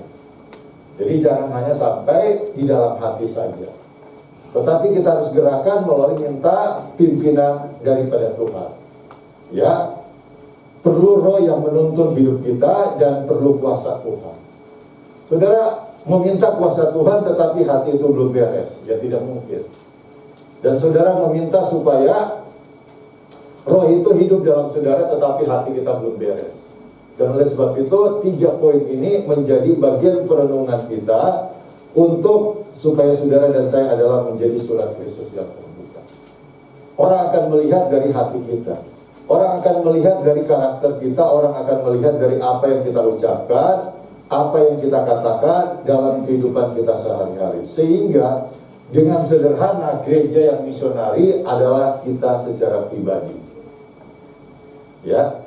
Jadi jangan hanya sampai di dalam hati saja, tetapi kita harus gerakan melalui minta pimpinan daripada Tuhan. Ya, perlu roh yang menuntun hidup kita dan perlu kuasa Tuhan. Saudara meminta kuasa Tuhan tetapi hati itu belum beres, ya tidak mungkin. Dan saudara meminta supaya roh itu hidup dalam saudara tetapi hati kita belum beres. Dan oleh sebab itu 3 poin ini menjadi bagian perenungan kita untuk supaya saudara dan saya adalah menjadi surat Kristus yang terbuka. Orang akan melihat dari hati kita. Orang akan melihat dari karakter kita, orang akan melihat dari apa yang kita ucapkan, apa yang kita katakan dalam kehidupan kita sehari-hari. Sehingga dengan sederhana, gereja yang misionari adalah kita secara pribadi. Ya,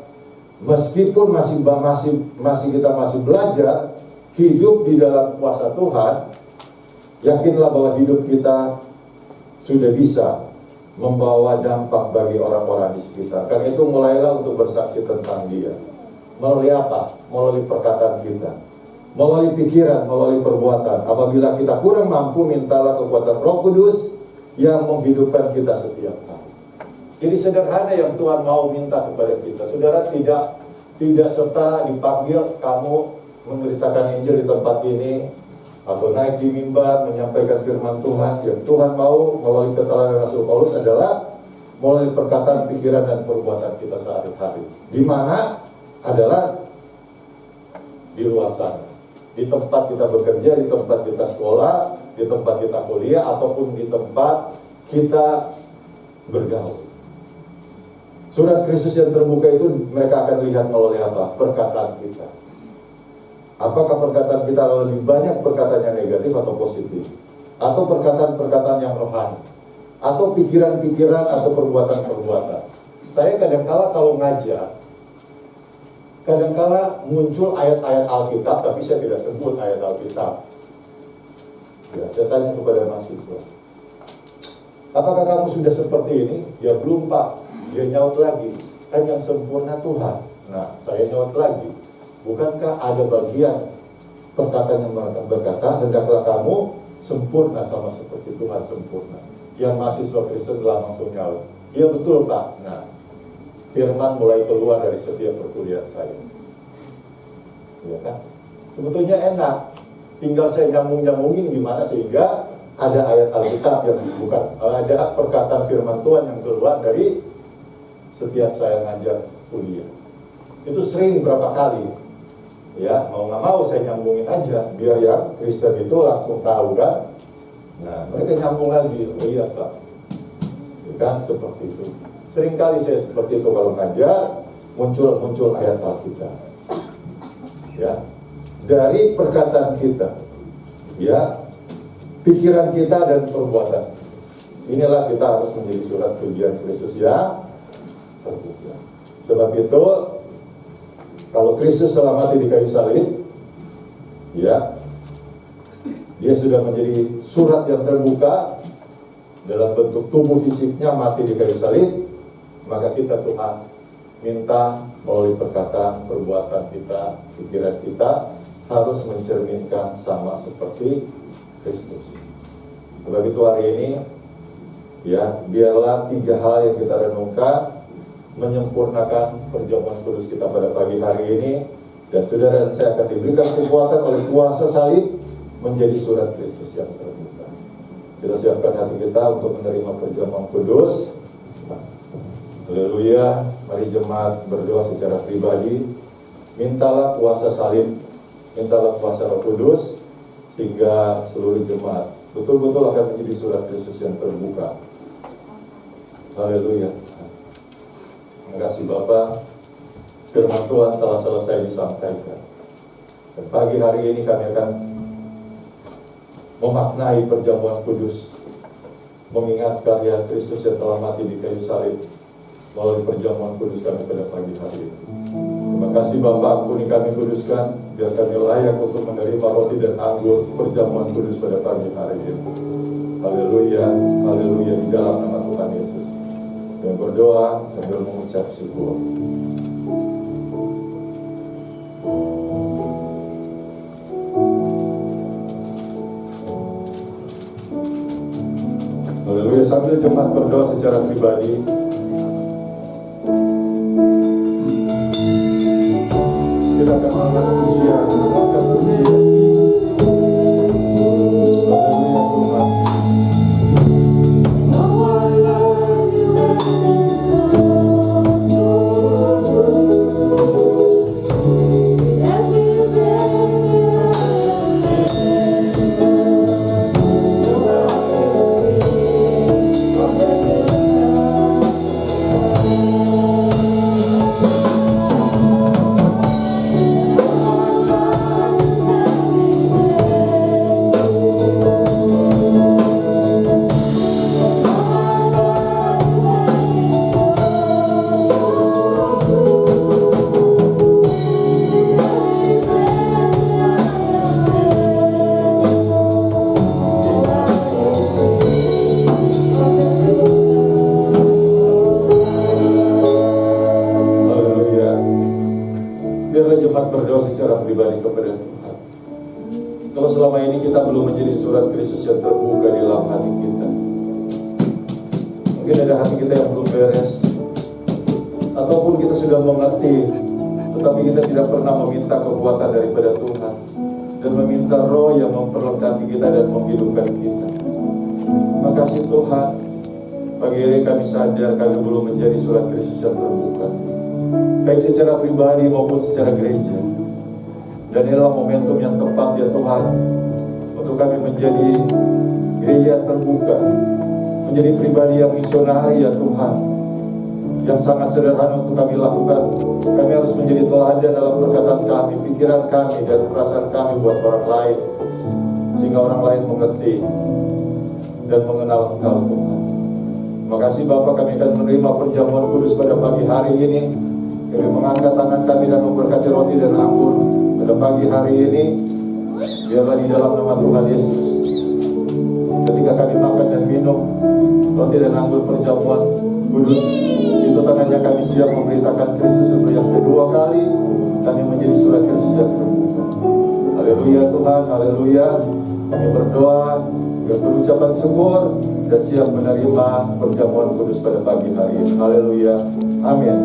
meskipun kita masih belajar hidup di dalam kuasa Tuhan, yakinlah bahwa hidup kita sudah bisa membawa dampak bagi orang-orang di sekitar. Karena itu mulailah untuk bersaksi tentang Dia. Melalui apa? Melalui perkataan kita, melalui pikiran, melalui perbuatan. Apabila kita kurang mampu, mintalah kekuatan Roh Kudus yang menghidupkan kita setiap hari. Jadi sederhana yang Tuhan mau minta kepada kita. Saudara tidak serta dipanggil kamu memberitakan Injil di tempat ini atau naik di mimbar menyampaikan firman Tuhan. Yang Tuhan mau melalui keterangan Rasul Paulus adalah melalui perkataan, pikiran, dan perbuatan kita sehari-hari. Di mana adalah di luar sana, di tempat kita bekerja, di tempat kita sekolah, di tempat kita kuliah, ataupun di tempat kita bergaul. Surat Kristus yang terbuka itu mereka akan lihat melalui apa? Perkataan kita. Apakah perkataan kita lebih banyak perkataan yang negatif atau positif? Atau perkataan-perkataan yang rohani? Atau pikiran-pikiran atau perbuatan-perbuatan? Saya kadangkala kalau ngajar, kadangkala muncul ayat-ayat Alkitab, tapi saya tidak sebut ayat Alkitab. Ya, saya tanya kepada mahasiswa, apakah kamu sudah seperti ini? Ya belum, Pak. Dia nyaut lagi, kan yang sempurna Tuhan. Nah, saya nyaut lagi, bukankah ada bagian perkataan yang berkata, hendaklah kamu sempurna sama seperti Tuhan sempurna. Yang mahasiswa Kristen langsung nyaut, iya betul, Pak. Nah, firman mulai keluar dari setiap perkuliahan saya. Ya kan? Sebetulnya enak, tinggal saya nyambung-nyambungin gimana sehingga ada ayat Alkitab yang bukan, ada perkataan firman Tuhan yang keluar dari setiap saya ngajar kuliah. Itu sering berapa kali. Ya, mau nggak mau saya nyambungin aja, biar yang Kristen itu langsung tahu kan. Nah, mereka nyambung lagi, oh iya Pak. Ya kan, seperti itu. Seringkali saya seperti itu kalau ngajar, muncul ayat Alkitab. Ya, dari perkataan kita, ya, pikiran kita dan perbuatan. Inilah kita harus menjadi surat pujian Kristus yang terbuka. Sebab itu, kalau Kristus telah mati di kayu salib, ya, dia sudah menjadi surat yang terbuka dalam bentuk tubuh fisiknya mati di kayu salib. Maka kita Tuhan minta melalui perkataan, perbuatan kita, pikiran kita harus mencerminkan sama seperti Kristus. Sebab itu hari ini, ya, biarlah 3 hal yang kita renungkan menyempurnakan perjamuan kudus kita pada pagi hari ini. Dan saudara dan saya akan diberikan kekuatan oleh kuasa salib menjadi surat Kristus yang terbuka. Kita siapkan hati kita untuk menerima perjamuan kudus. Haleluya. Mari jemaat berdoa secara pribadi. Mintalah kuasa salib, mintalah kuasa Roh Kudus, sehingga seluruh jemaat betul-betul akan menjadi surat Kristus yang terbuka. Haleluya. Terima kasih Bapak. Firman Tuhan telah selesai disampaikan. Dan pagi hari ini kami akan memaknai perjamuan kudus, mengingat karya Kristus yang telah mati di kayu salib melalui perjamuan kudus kami pada pagi hari ini. Terima kasih Bapak, ampuni kami kuduskan, biar kami layak untuk menerima roti dan anggur perjamuan kudus pada pagi hari ini. Haleluya, haleluya, di dalam nama Tuhan Yesus. Dan berdoa sambil mengucap syukur. Haleluya, sambil jemaat berdoa secara pribadi. Kita akan mengangkat pujian, mengangkat pujian. Haleluya Tuhan. Berdoa secara pribadi kepada Tuhan. Kalau selama ini kita belum menjadi surat Kristus yang terbuka di dalam hati kita, mungkin ada hati kita yang belum beres, ataupun kita sudah mengerti, tetapi kita tidak pernah meminta kekuatan daripada Tuhan dan meminta Roh yang memperlengkapi kita dan menghidupkan kita. Makasih Tuhan, pagi ini kami sadar kami belum menjadi surat Kristus yang terbuka, baik secara pribadi maupun secara gereja. Dan inilah momentum yang tepat ya Tuhan, untuk kami menjadi gereja terbuka, menjadi pribadi yang misionari ya Tuhan, yang sangat sederhana untuk kami lakukan. Kami harus menjadi teladan dalam perkataan kami, pikiran kami, dan perasaan kami buat orang lain, sehingga orang lain mengerti dan mengenal Engkau Tuhan. Terima kasih Bapak, kami akan menerima perjamuan kudus pada pagi hari ini. Kami mengangkat tangan kami dan memberkati roti dan anggur pada pagi hari ini. Biarlah di dalam nama Tuhan Yesus, ketika kami makan dan minum roti dan anggur perjamuan kudus, itu tandanya kami siap memberitakan Kristus untuk yang kedua kali. Kami menjadi surat Kristus yang terbuka. Haleluya Tuhan, haleluya. Kami berdoa, berucapan syukur, dan siap menerima perjamuan kudus pada pagi hari ini. Haleluya, amin.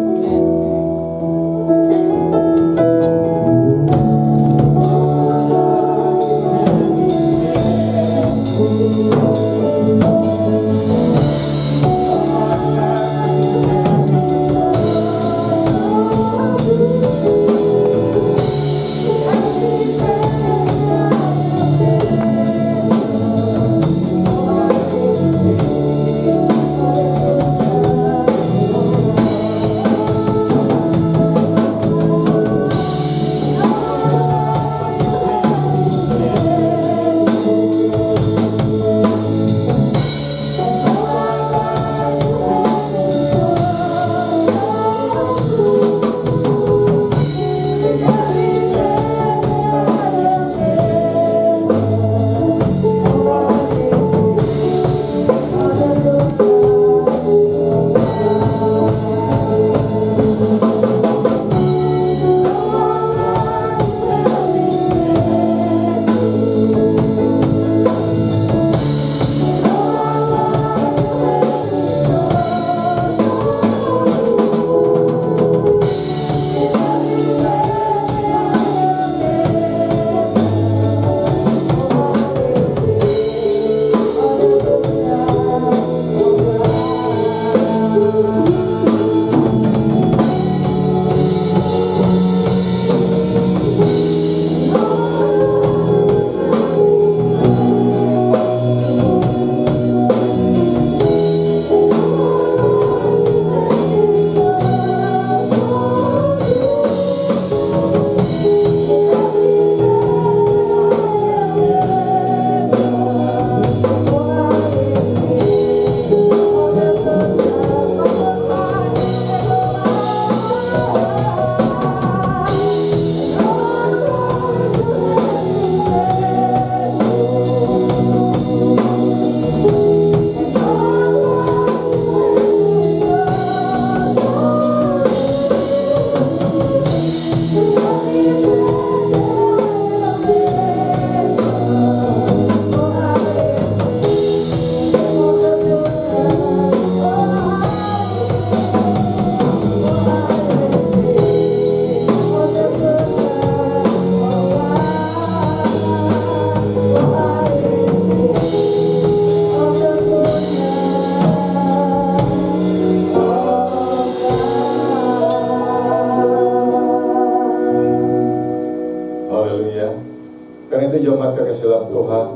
jemaat kekasih dalam Tuhan,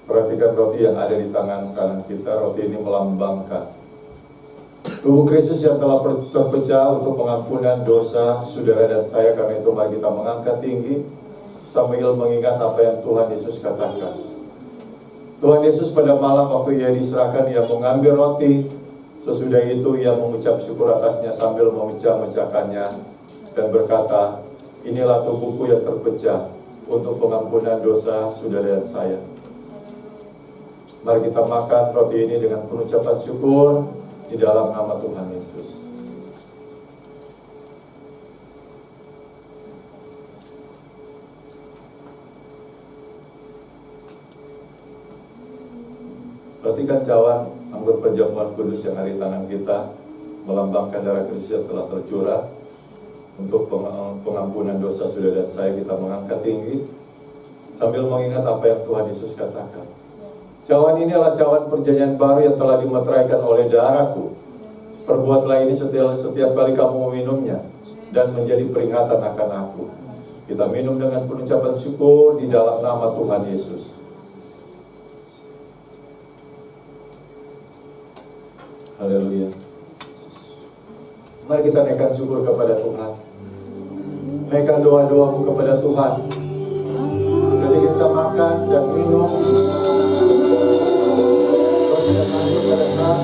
perhatikan roti yang ada di tangan kanan kita. Roti ini melambangkan tubuh Kristus yang telah terpecah untuk pengampunan dosa saudara dan saya. Karena itu mari kita mengangkat tinggi sambil mengingat apa yang Tuhan Yesus katakan. Tuhan Yesus pada malam waktu ia diserahkan, ia mengambil roti. Sesudah itu ia mengucap syukur atasnya sambil memecah-mecahkannya dan berkata, inilah tubuhku yang terpecah untuk pengampunan dosa saudara dan saya. Mari kita makan roti ini dengan pengucapan syukur di dalam nama Tuhan Yesus. Perhatikan cawan anggur perjamuan kudus yang ada di tangan kita, melambangkan darah Kristus yang telah tercurah untuk pengampunan dosa saudara dan saya. Kita mengangkat tinggi sambil mengingat apa yang Tuhan Yesus katakan. Cawan ini adalah cawan perjanjian baru yang telah dimeteraikan oleh darahku. Perbuatlah ini setiap kali kamu meminumnya dan menjadi peringatan akan aku. Kita minum dengan pengucapan syukur di dalam nama Tuhan Yesus. Haleluya. Mari kita naikkan syukur kepada Tuhan. Naikkan doa-doamu kepada Tuhan. Ketika kita makan dan minum, pada saat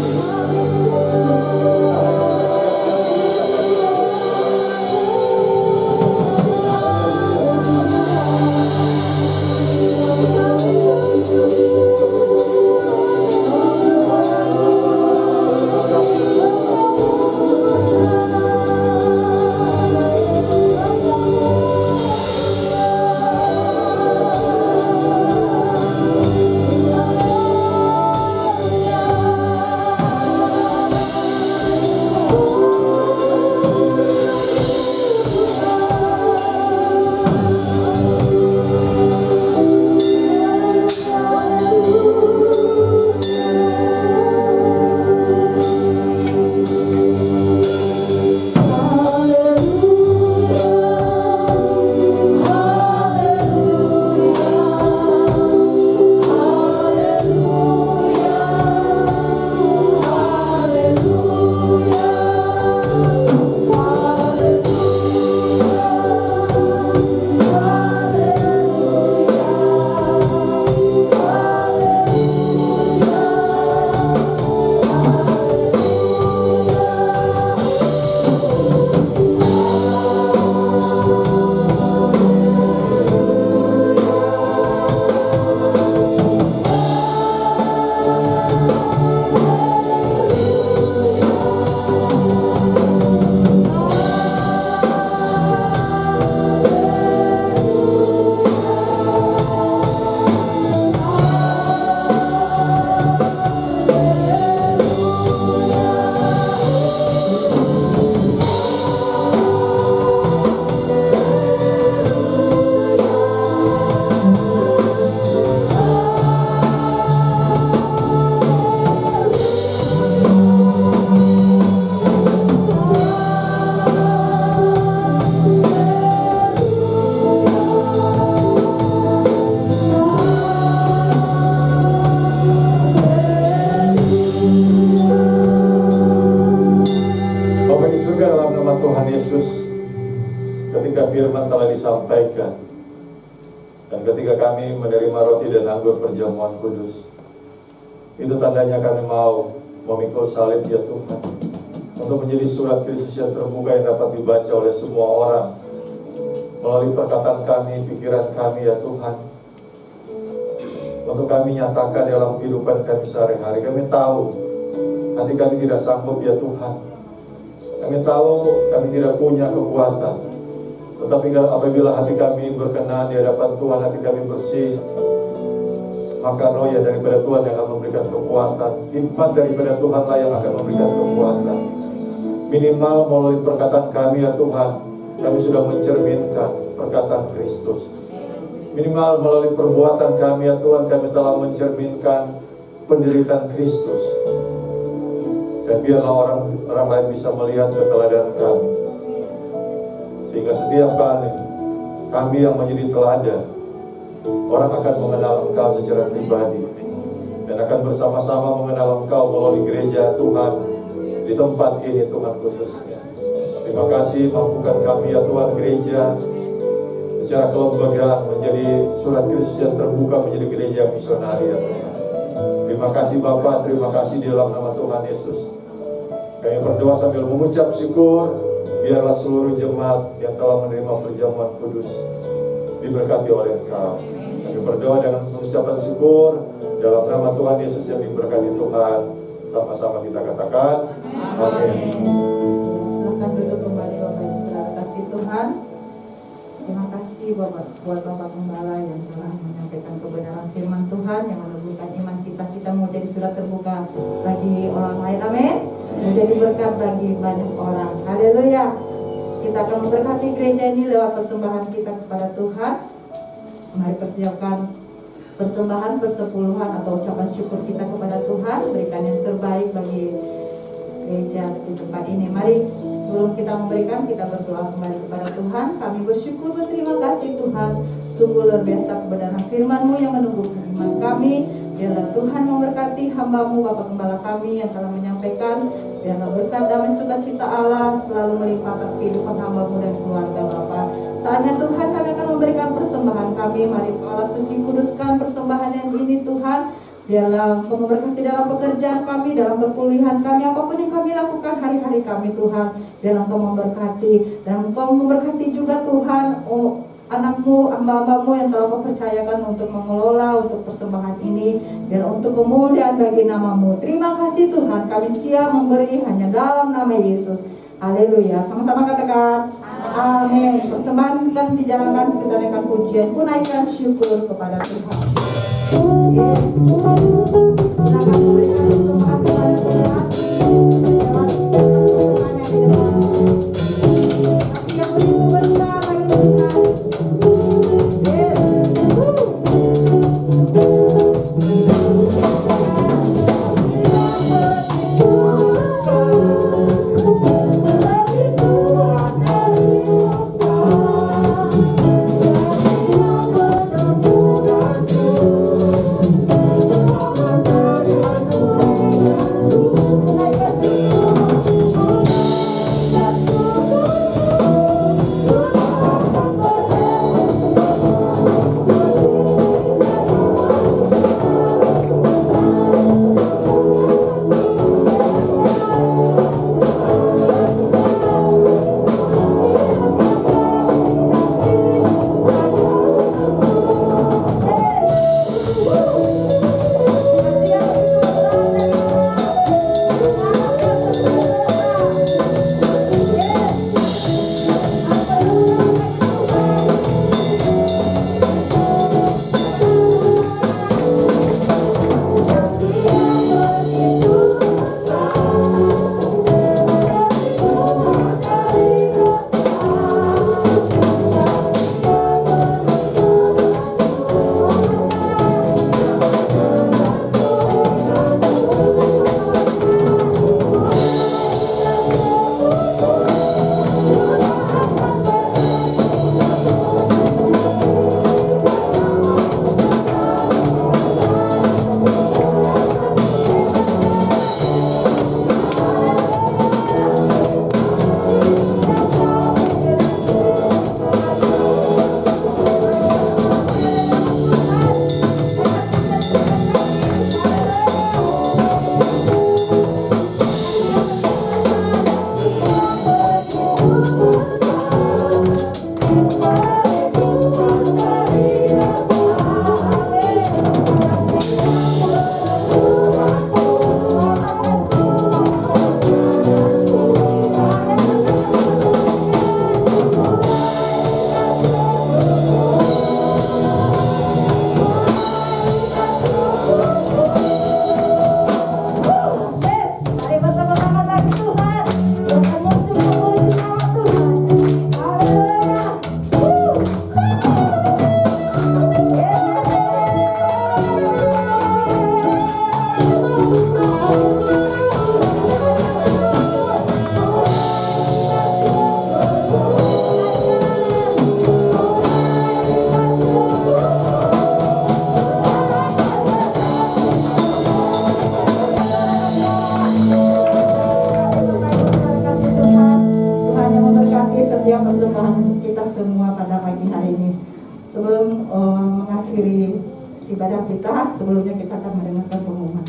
Yesus, ketika firman telah disampaikan, dan ketika kami menerima roti dan anggur perjamuan kudus, itu tandanya kami mau memikul salib ya Tuhan, untuk menjadi surat Kristus yang terbuka yang dapat dibaca oleh semua orang melalui perkataan kami, pikiran kami ya Tuhan, untuk kami nyatakan dalam kehidupan kami sehari-hari. Kami tahu hati kami tidak sanggup ya Tuhan, kami tahu kami tidak punya kekuatan, tetapi apabila hati kami berkenan di hadapan Tuhan, hati kami bersih, maka roh ya daripada Tuhan yang akan memberikan kekuatan, hikmat daripada Tuhan lah yang akan memberikan kekuatan. Minimal melalui perkataan kami ya Tuhan, kami sudah mencerminkan perkataan Kristus. Minimal melalui perbuatan kami ya Tuhan, kami telah mencerminkan penderitaan Kristus. Dan biarlah orang lain bisa melihat keteladanan kami, sehingga setiap kali kami yang menjadi teladan, orang akan mengenal Engkau secara pribadi, dan akan bersama-sama mengenal Engkau melalui gereja Tuhan di tempat ini Tuhan khususnya. Terima kasih, mampukan kami ya Tuhan, gereja secara kelembagaan menjadi surat Kristus yang terbuka, menjadi gereja misionari ya Tuhan. Terima kasih Bapa, terima kasih di dalam nama Tuhan Yesus. Kami berdoa sambil mengucap syukur, biarlah seluruh jemaat yang telah menerima perjamuan kudus diberkati oleh Engkau. Kami berdoa dengan mengucapkan syukur dalam nama Tuhan Yesus yang diberkati Tuhan. Sama-sama kita katakan amin. Silakan duduk kembali Bapak Ibu Saudara kasih Tuhan. Terima kasih buat Bapak Gembala yang telah menyampaikan kebenaran firman Tuhan yang menumbuhkan iman kita. Kita mau jadi surat terbuka bagi orang lain, amin. Menjadi berkat bagi banyak orang. Haleluya. Kita akan memberkati gereja ini lewat persembahan kita kepada Tuhan. Mari persiapkan persembahan persepuluhan atau ucapan syukur kita kepada Tuhan. Berikan yang terbaik bagi gereja di tempat ini. Mari sebelum kita memberikan, kita berdoa kembali kepada Tuhan. Kami bersyukur, berterima kasih Tuhan. Sungguh luar biasa kebenaran firman-Mu yang menumbuhkan iman kami. Biarlah Tuhan memberkati hamba-Mu, Bapak Gembala kami yang telah menyampaikan. Biarlah berkat damai sukacita Allah selalu melimpah atas kehidupan hamba-Mu dan keluarga Bapak. Saatnya Tuhan kami akan memberikan persembahan kami. Mari Allah suci kuduskan persembahan yang ini Tuhan. Biarlah Engkau memberkati dalam pekerjaan kami, dalam perkuliahan kami, apapun yang kami lakukan hari-hari kami Tuhan. Biarlah Engkau memberkati, dan Engkau memberkati juga Tuhan anak-Mu, hamba-hamba-Mu yang telah Kau percayakan untuk mengelola untuk persembahan ini, biar untuk kemuliaan bagi nama-Mu. Terima kasih Tuhan, kami siap memberi hanya dalam nama Yesus. Haleluya. Sama-sama katakan amin. Persembahan kan dijalankan, kita naikkan pujian, pun naikkan syukur kepada Tuhan. Yes. Silakan memberikan persembahan kepada Tuhan. Lewat persembahan yang di depan. Kasih yang begitu besar bagi Tuhan. Yes. Kasih ya persembahan kita semua pada pagi hari ini. Sebelum mengakhiri ibadah kita, sebelumnya kita akan mendengarkan pengumuman.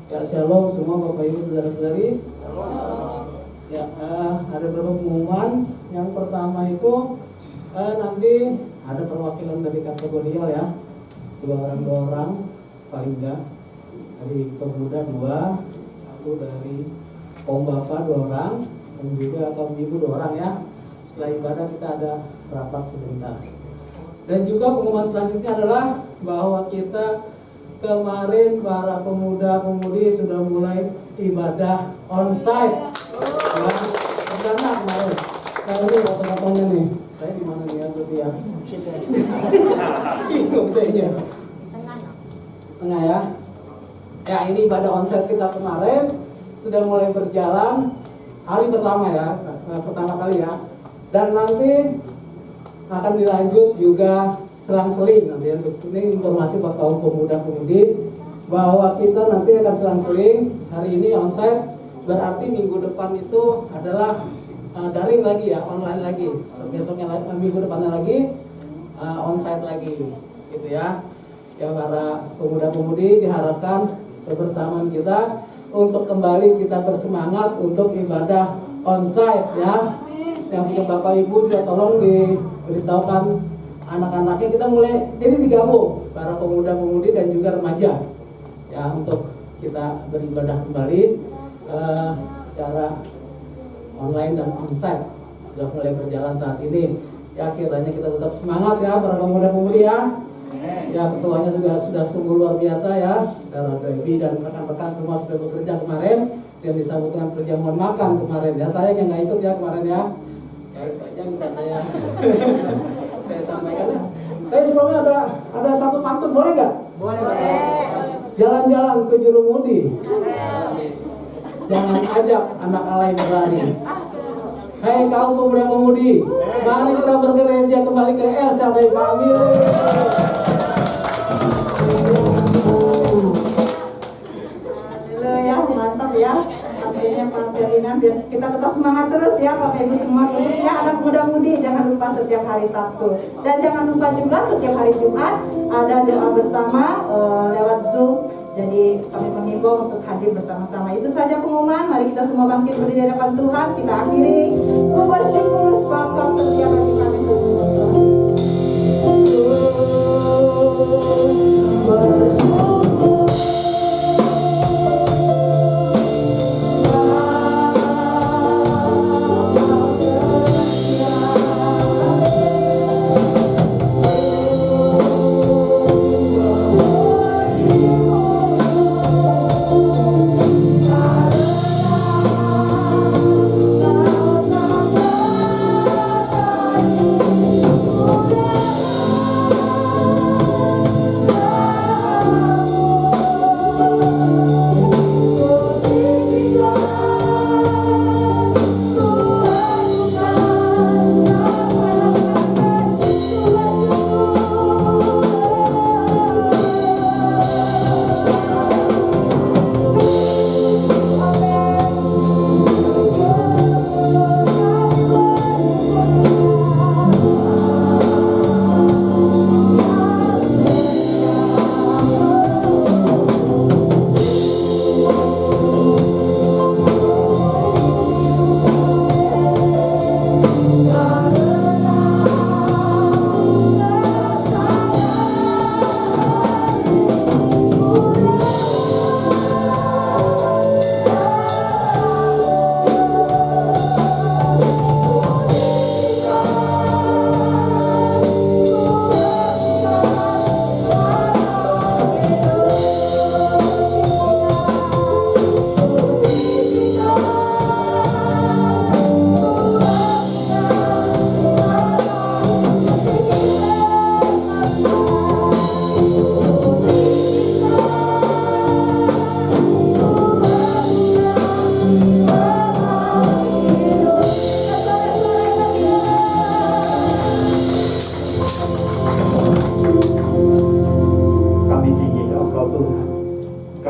Ya, shalom semua Bapak Ibu Saudara-saudari. Ya, ada beberapa pengumuman. Yang pertama itu nanti ada perwakilan dari kategorial ya, dua orang paling enggak, dari pemuda 2, satu dari kaum bapak 2 orang, dan juga kaum ibu 2 orang ya. Setelah ibadah kita ada rapat sebentar. Dan juga pengumuman selanjutnya adalah bahwa kita kemarin para pemuda-pemudi sudah mulai ibadah onsite. Ya, perdana kemarin. Nah, ini foto-fotonya nih. Saya di mana nih ya berarti ya? Bingung saya. Tengah ya. Ya, ini ibadah onsite kita kemarin sudah mulai berjalan hari pertama ya, pertama kali ya. Dan nanti akan dilanjut juga selang-seling nanti ya. Ini informasi buat kaum pemuda-pemudi bahwa kita nanti akan selang-seling. Hari ini onsite, berarti minggu depan itu adalah daring lagi ya, online lagi. Besoknya minggu depannya lagi onsite lagi, gitu ya. Ya, para pemuda-pemudi diharapkan kebersamaan kita untuk kembali kita bersemangat untuk ibadah onsite ya. Yang punya Bapak Ibu juga tolong diberitahukan anak-anaknya, kita mulai jadi digabung para pemuda-pemudi dan juga remaja ya, untuk kita beribadah kembali secara online dan onsite. Sudah mulai berjalan saat ini ya, kiranya kita tetap semangat ya para pemuda-pemudi ya. Ya, ketuanya juga sudah sungguh luar biasa ya, Saudara Dewi dan rekan-rekan semua sudah bekerja kemarin dan disambut dengan perjamuan makan kemarin ya. Saya yang nggak ikut ya kemarin ya. Ya, itu aja bisa saya saya sampaikan ya. Tapi sebelumnya ada satu pantun, boleh nggak? Boleh. Jalan-jalan ke Jurumudi. Jangan ajak anak alay berlari. Hei kaum pemuda-pemudi, mari kita bergereja kembali ke El Shaddai Family. Haleluya, mantap ya. Akhirnya Pak Ferdinand, biasa kita tetap semangat terus ya Bapak Ibu semua, khususnya anak muda-mudi. Jangan lupa setiap hari Sabtu, dan jangan lupa juga setiap hari Jumat ada doa bersama lewat Zoom. Jadi kami mengimbau untuk hadir bersama-sama. Itu saja pengumuman. Mari kita semua bangkit berdiri di hadapan Tuhan. Kita akhiri. Ku bersyukur sebab Kau setia bagi kami semua. Bersyukur.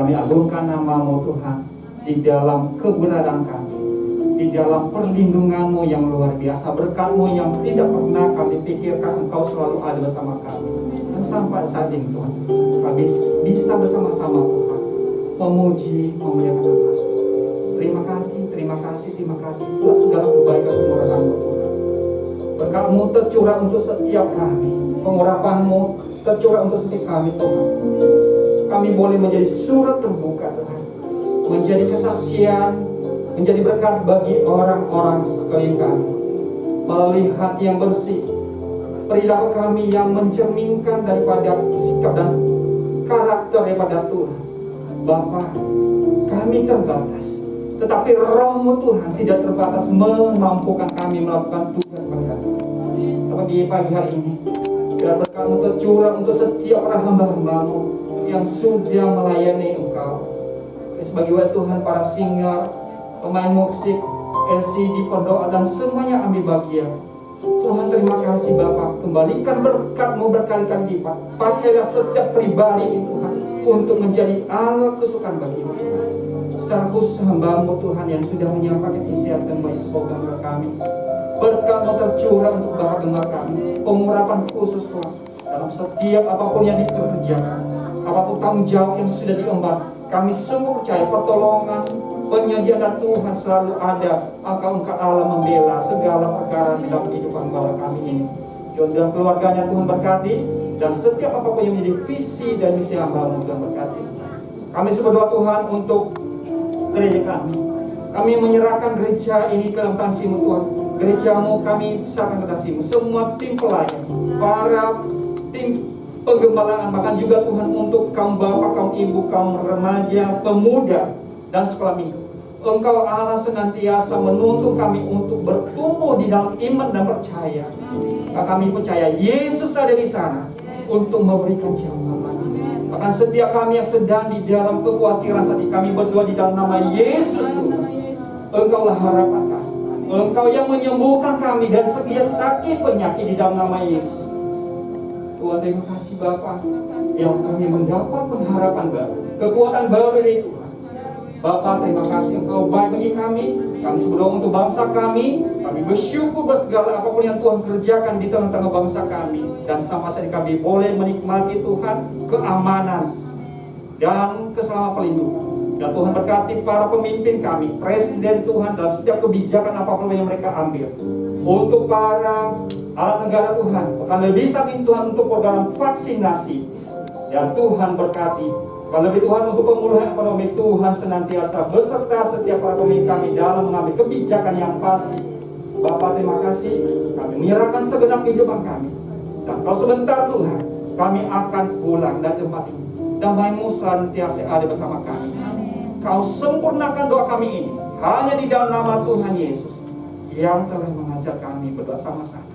Kami agungkan nama-Mu Tuhan di dalam keberadaan kami, di dalam perlindungan-Mu yang luar biasa, berkat-Mu yang tidak pernah kami pikirkan. Engkau selalu ada bersama kami. Dan sampai saat ini Tuhan, kami bisa bersama-sama Tuhan memuji, memuliakan nama. Terima kasih buat segala kebaikan pengurapan-Mu Tuhan. Berkat-Mu tercurah untuk setiap kami, pengurapan-Mu tercurah untuk setiap kami Tuhan. Kami boleh menjadi surat terbuka Tuhan, menjadi kesaksian, menjadi berkat bagi orang-orang sekeliling kami, melalui hati yang bersih, perilaku kami yang mencerminkan daripada sikap dan karakter daripada Tuhan. Bapa, kami terbatas, tetapi Roh-Mu Tuhan tidak terbatas memampukan kami melakukan tugas berkat. Tapi di pagi hari ini, biar berkat-Mu tercurah untuk setiap orang hamba-hamba-Mu yang sudah melayani Engkau. Sebagai wakil Tuhan, para singer, pemain musik, LCD, pendoa, dan semuanya ambil bagian. Tuhan, terima kasih Bapa, kembalikan berkat-Mu berkali-kali lipat. Pakailah setiap pribadi ini Tuhan untuk menjadi alat kesukaan bagi-Mu. Secara khusus hamba-Mu Tuhan yang sudah menyampaikan isian dan program kami, berkat-Mu tercurah untuk Bapak Gemar kami, pengurapan khusus Tuhan dalam setiap apapun yang dikerjakan, apapun tanggung jawab yang sudah diemban. Kami sungguh percaya pertolongan, penyediaan Tuhan selalu ada. Engkau Allah membela segala perkara di dalam kehidupan bala kami ini. John dan keluarganya Tuhan berkati, dan setiap apapun yang menjadi visi dan misi hamba-Mu Tuhan berkati. Kami berdoa Tuhan untuk gereja kami. Kami menyerahkan gereja ini ke dalam tangan-Mu Tuhan. Gereja-Mu kami serahkan ke tangan-Mu. Semua tim pelayan, para tim penggembalaan, bahkan juga Tuhan untuk kaum bapak, kaum ibu, kaum remaja, pemuda, dan sekolah minggu. Engkau Allah senantiasa menuntun kami untuk bertumbuh di dalam iman dan percaya. Kami percaya Yesus ada di sana untuk memberikan jawaban. Bahkan setiap kami yang sedang di dalam kekhawatiran saat ini, kami berdoa di dalam nama Yesus Tuhan. Engkaulah harapan kami. Engkau yang menyembuhkan kami dari setiap sakit penyakit di dalam nama Yesus. Tuhan, terima kasih Bapa, yang kami mendapat pengharapan baru, kekuatan baru dari Tuhan. Bapa, terima kasih Engkau baik bagi kami. Kami berdoa untuk bangsa kami. Kami bersyukur atas segala apapun yang Tuhan kerjakan di tengah-tengah bangsa kami. Dan sama saja kami boleh menikmati Tuhan keamanan dan keselamatan pelindungan. Dan Tuhan berkati para pemimpin kami, presiden Tuhan, dalam setiap kebijakan apapun yang mereka ambil. Untuk para alat negara Tuhan, akan lebih sakit Tuhan untuk program vaksinasi. Dan Tuhan berkati, akan lebih Tuhan untuk pemulihan ekonomi. Tuhan senantiasa beserta setiap para pemimpin kami dalam mengambil kebijakan yang pasti. Bapa, terima kasih, kami menyerahkan segenap kehidupan kami. Dan kalau sebentar Tuhan, kami akan pulang dari tempat ini. Damai-Mu senantiasa ada bersama kami. Kau sempurnakan doa kami ini hanya di dalam nama Tuhan Yesus yang telah mengajar kami berdoa sama-sama.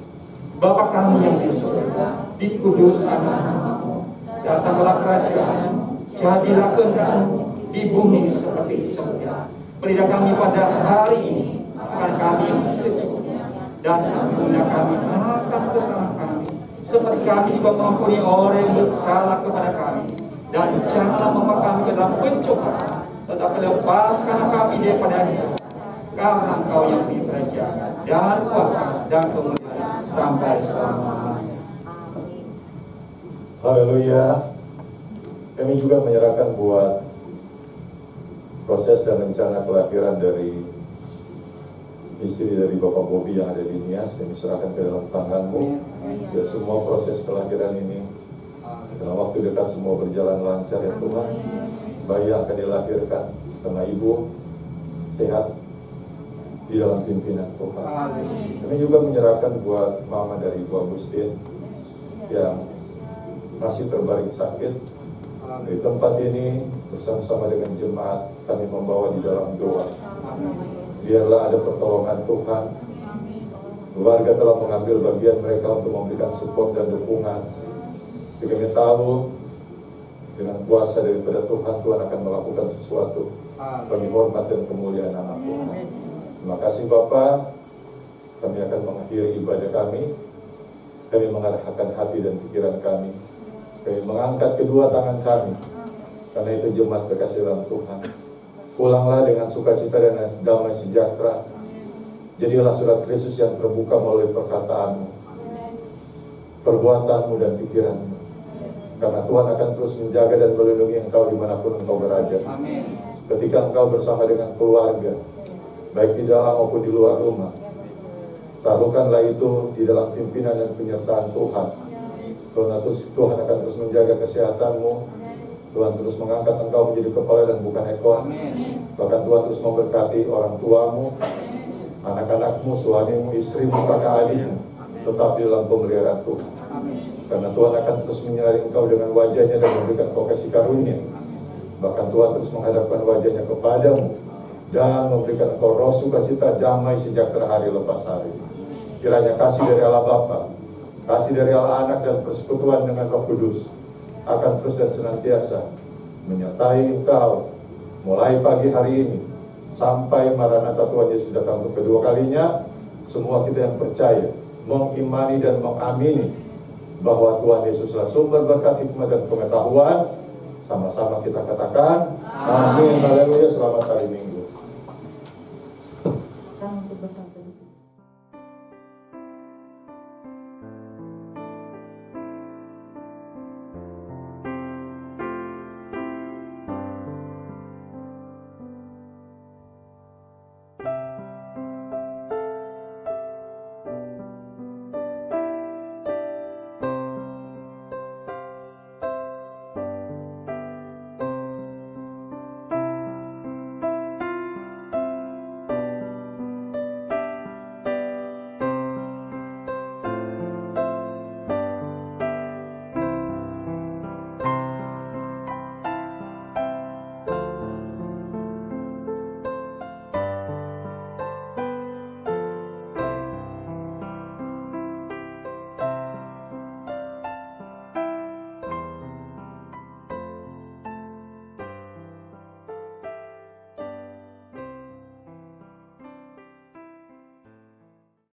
Bapa kami yang di surga, dikuduskan nama-Mu, datanglah kerajaan-Mu, jadilah kehendak-Mu di bumi seperti di surga. Berilah kami pada hari ini makan kami yang secukupnya, dan ampunilah kami atas kesalahan kami, seperti kami juga mengampuni orang yang bersalah kepada kami. Dan janganlah membawa kami ke dalam pencobaan, tetapi lepaskanlah kami daripada yang jahat. Karena Engkau yang punya kerajaan dan kuasa dan kemuliaan sampai selamanya. Haleluya. Kami juga menyerahkan buat proses dan rencana kelahiran dari istri dari Bapak Bobi yang ada di Nias, kami serahkan ke dalam tangan-Mu. Biar semua proses kelahiran ini dalam waktu dekat semua berjalan lancar ya Tuhan. Bayi yang akan dilahirkan sama ibu sehat di dalam pimpinan Tuhan. Kami juga menyerahkan buat mama dari Ibu Agustin yang masih terbaring sakit. Di tempat ini bersama-sama dengan jemaat kami membawa di dalam doa. Biarlah ada pertolongan Tuhan. Keluarga telah mengambil bagian mereka untuk memberikan support dan dukungan. Jadi kami tahu dengan kuasa daripada Tuhan, Tuhan akan melakukan sesuatu bagi hormat dan kemuliaan nama Tuhan. Terima kasih Bapa. Kami akan mengakhiri ibadah kami. Kami mengarahkan hati dan pikiran kami. Kami mengangkat kedua tangan kami Karena itu jemaat kekasih dalam Tuhan, pulanglah dengan sukacita dan damai sejahtera. Jadilah surat Kristus yang terbuka melalui perkataanmu, perbuatanmu dan pikiranmu. Karena Tuhan akan terus menjaga dan melindungi engkau dimanapun engkau berada. Amin. Ketika engkau bersama dengan keluarga, baik di dalam maupun di luar rumah, taruhkanlah itu di dalam pimpinan dan penyertaan Tuhan. Tuhan akan terus menjaga kesehatanmu. Tuhan terus mengangkat engkau menjadi kepala dan bukan ekor. Bahkan Tuhan terus memberkati orang tuamu, anak-anakmu, suamimu, istrimu, kakak adikmu, tetap di dalam pemeliharaan Tuhan. Karena Tuhan akan terus menyinari engkau dengan wajahnya dan memberikan kau kasih karunia. Bahkan Tuhan terus menghadapkan wajahnya kepadamu dan memberikan engkau roh sukacita, damai sejahtera hari lepas hari. Kiranya kasih dari Allah Bapa, kasih dari Allah Anak dan persekutuan dengan Roh Kudus akan terus dan senantiasa menyertai engkau mulai pagi hari ini sampai Maranatha Tuhan Yesus datang untuk kedua kalinya. Semua kita yang percaya, mengimani dan mengamini bahwa Tuhan Yesuslah sumber berkat, hikmat dan pengetahuan. Sama-sama kita katakan amin. Haleluya. Selamat hari Minggu. Untuk bersama.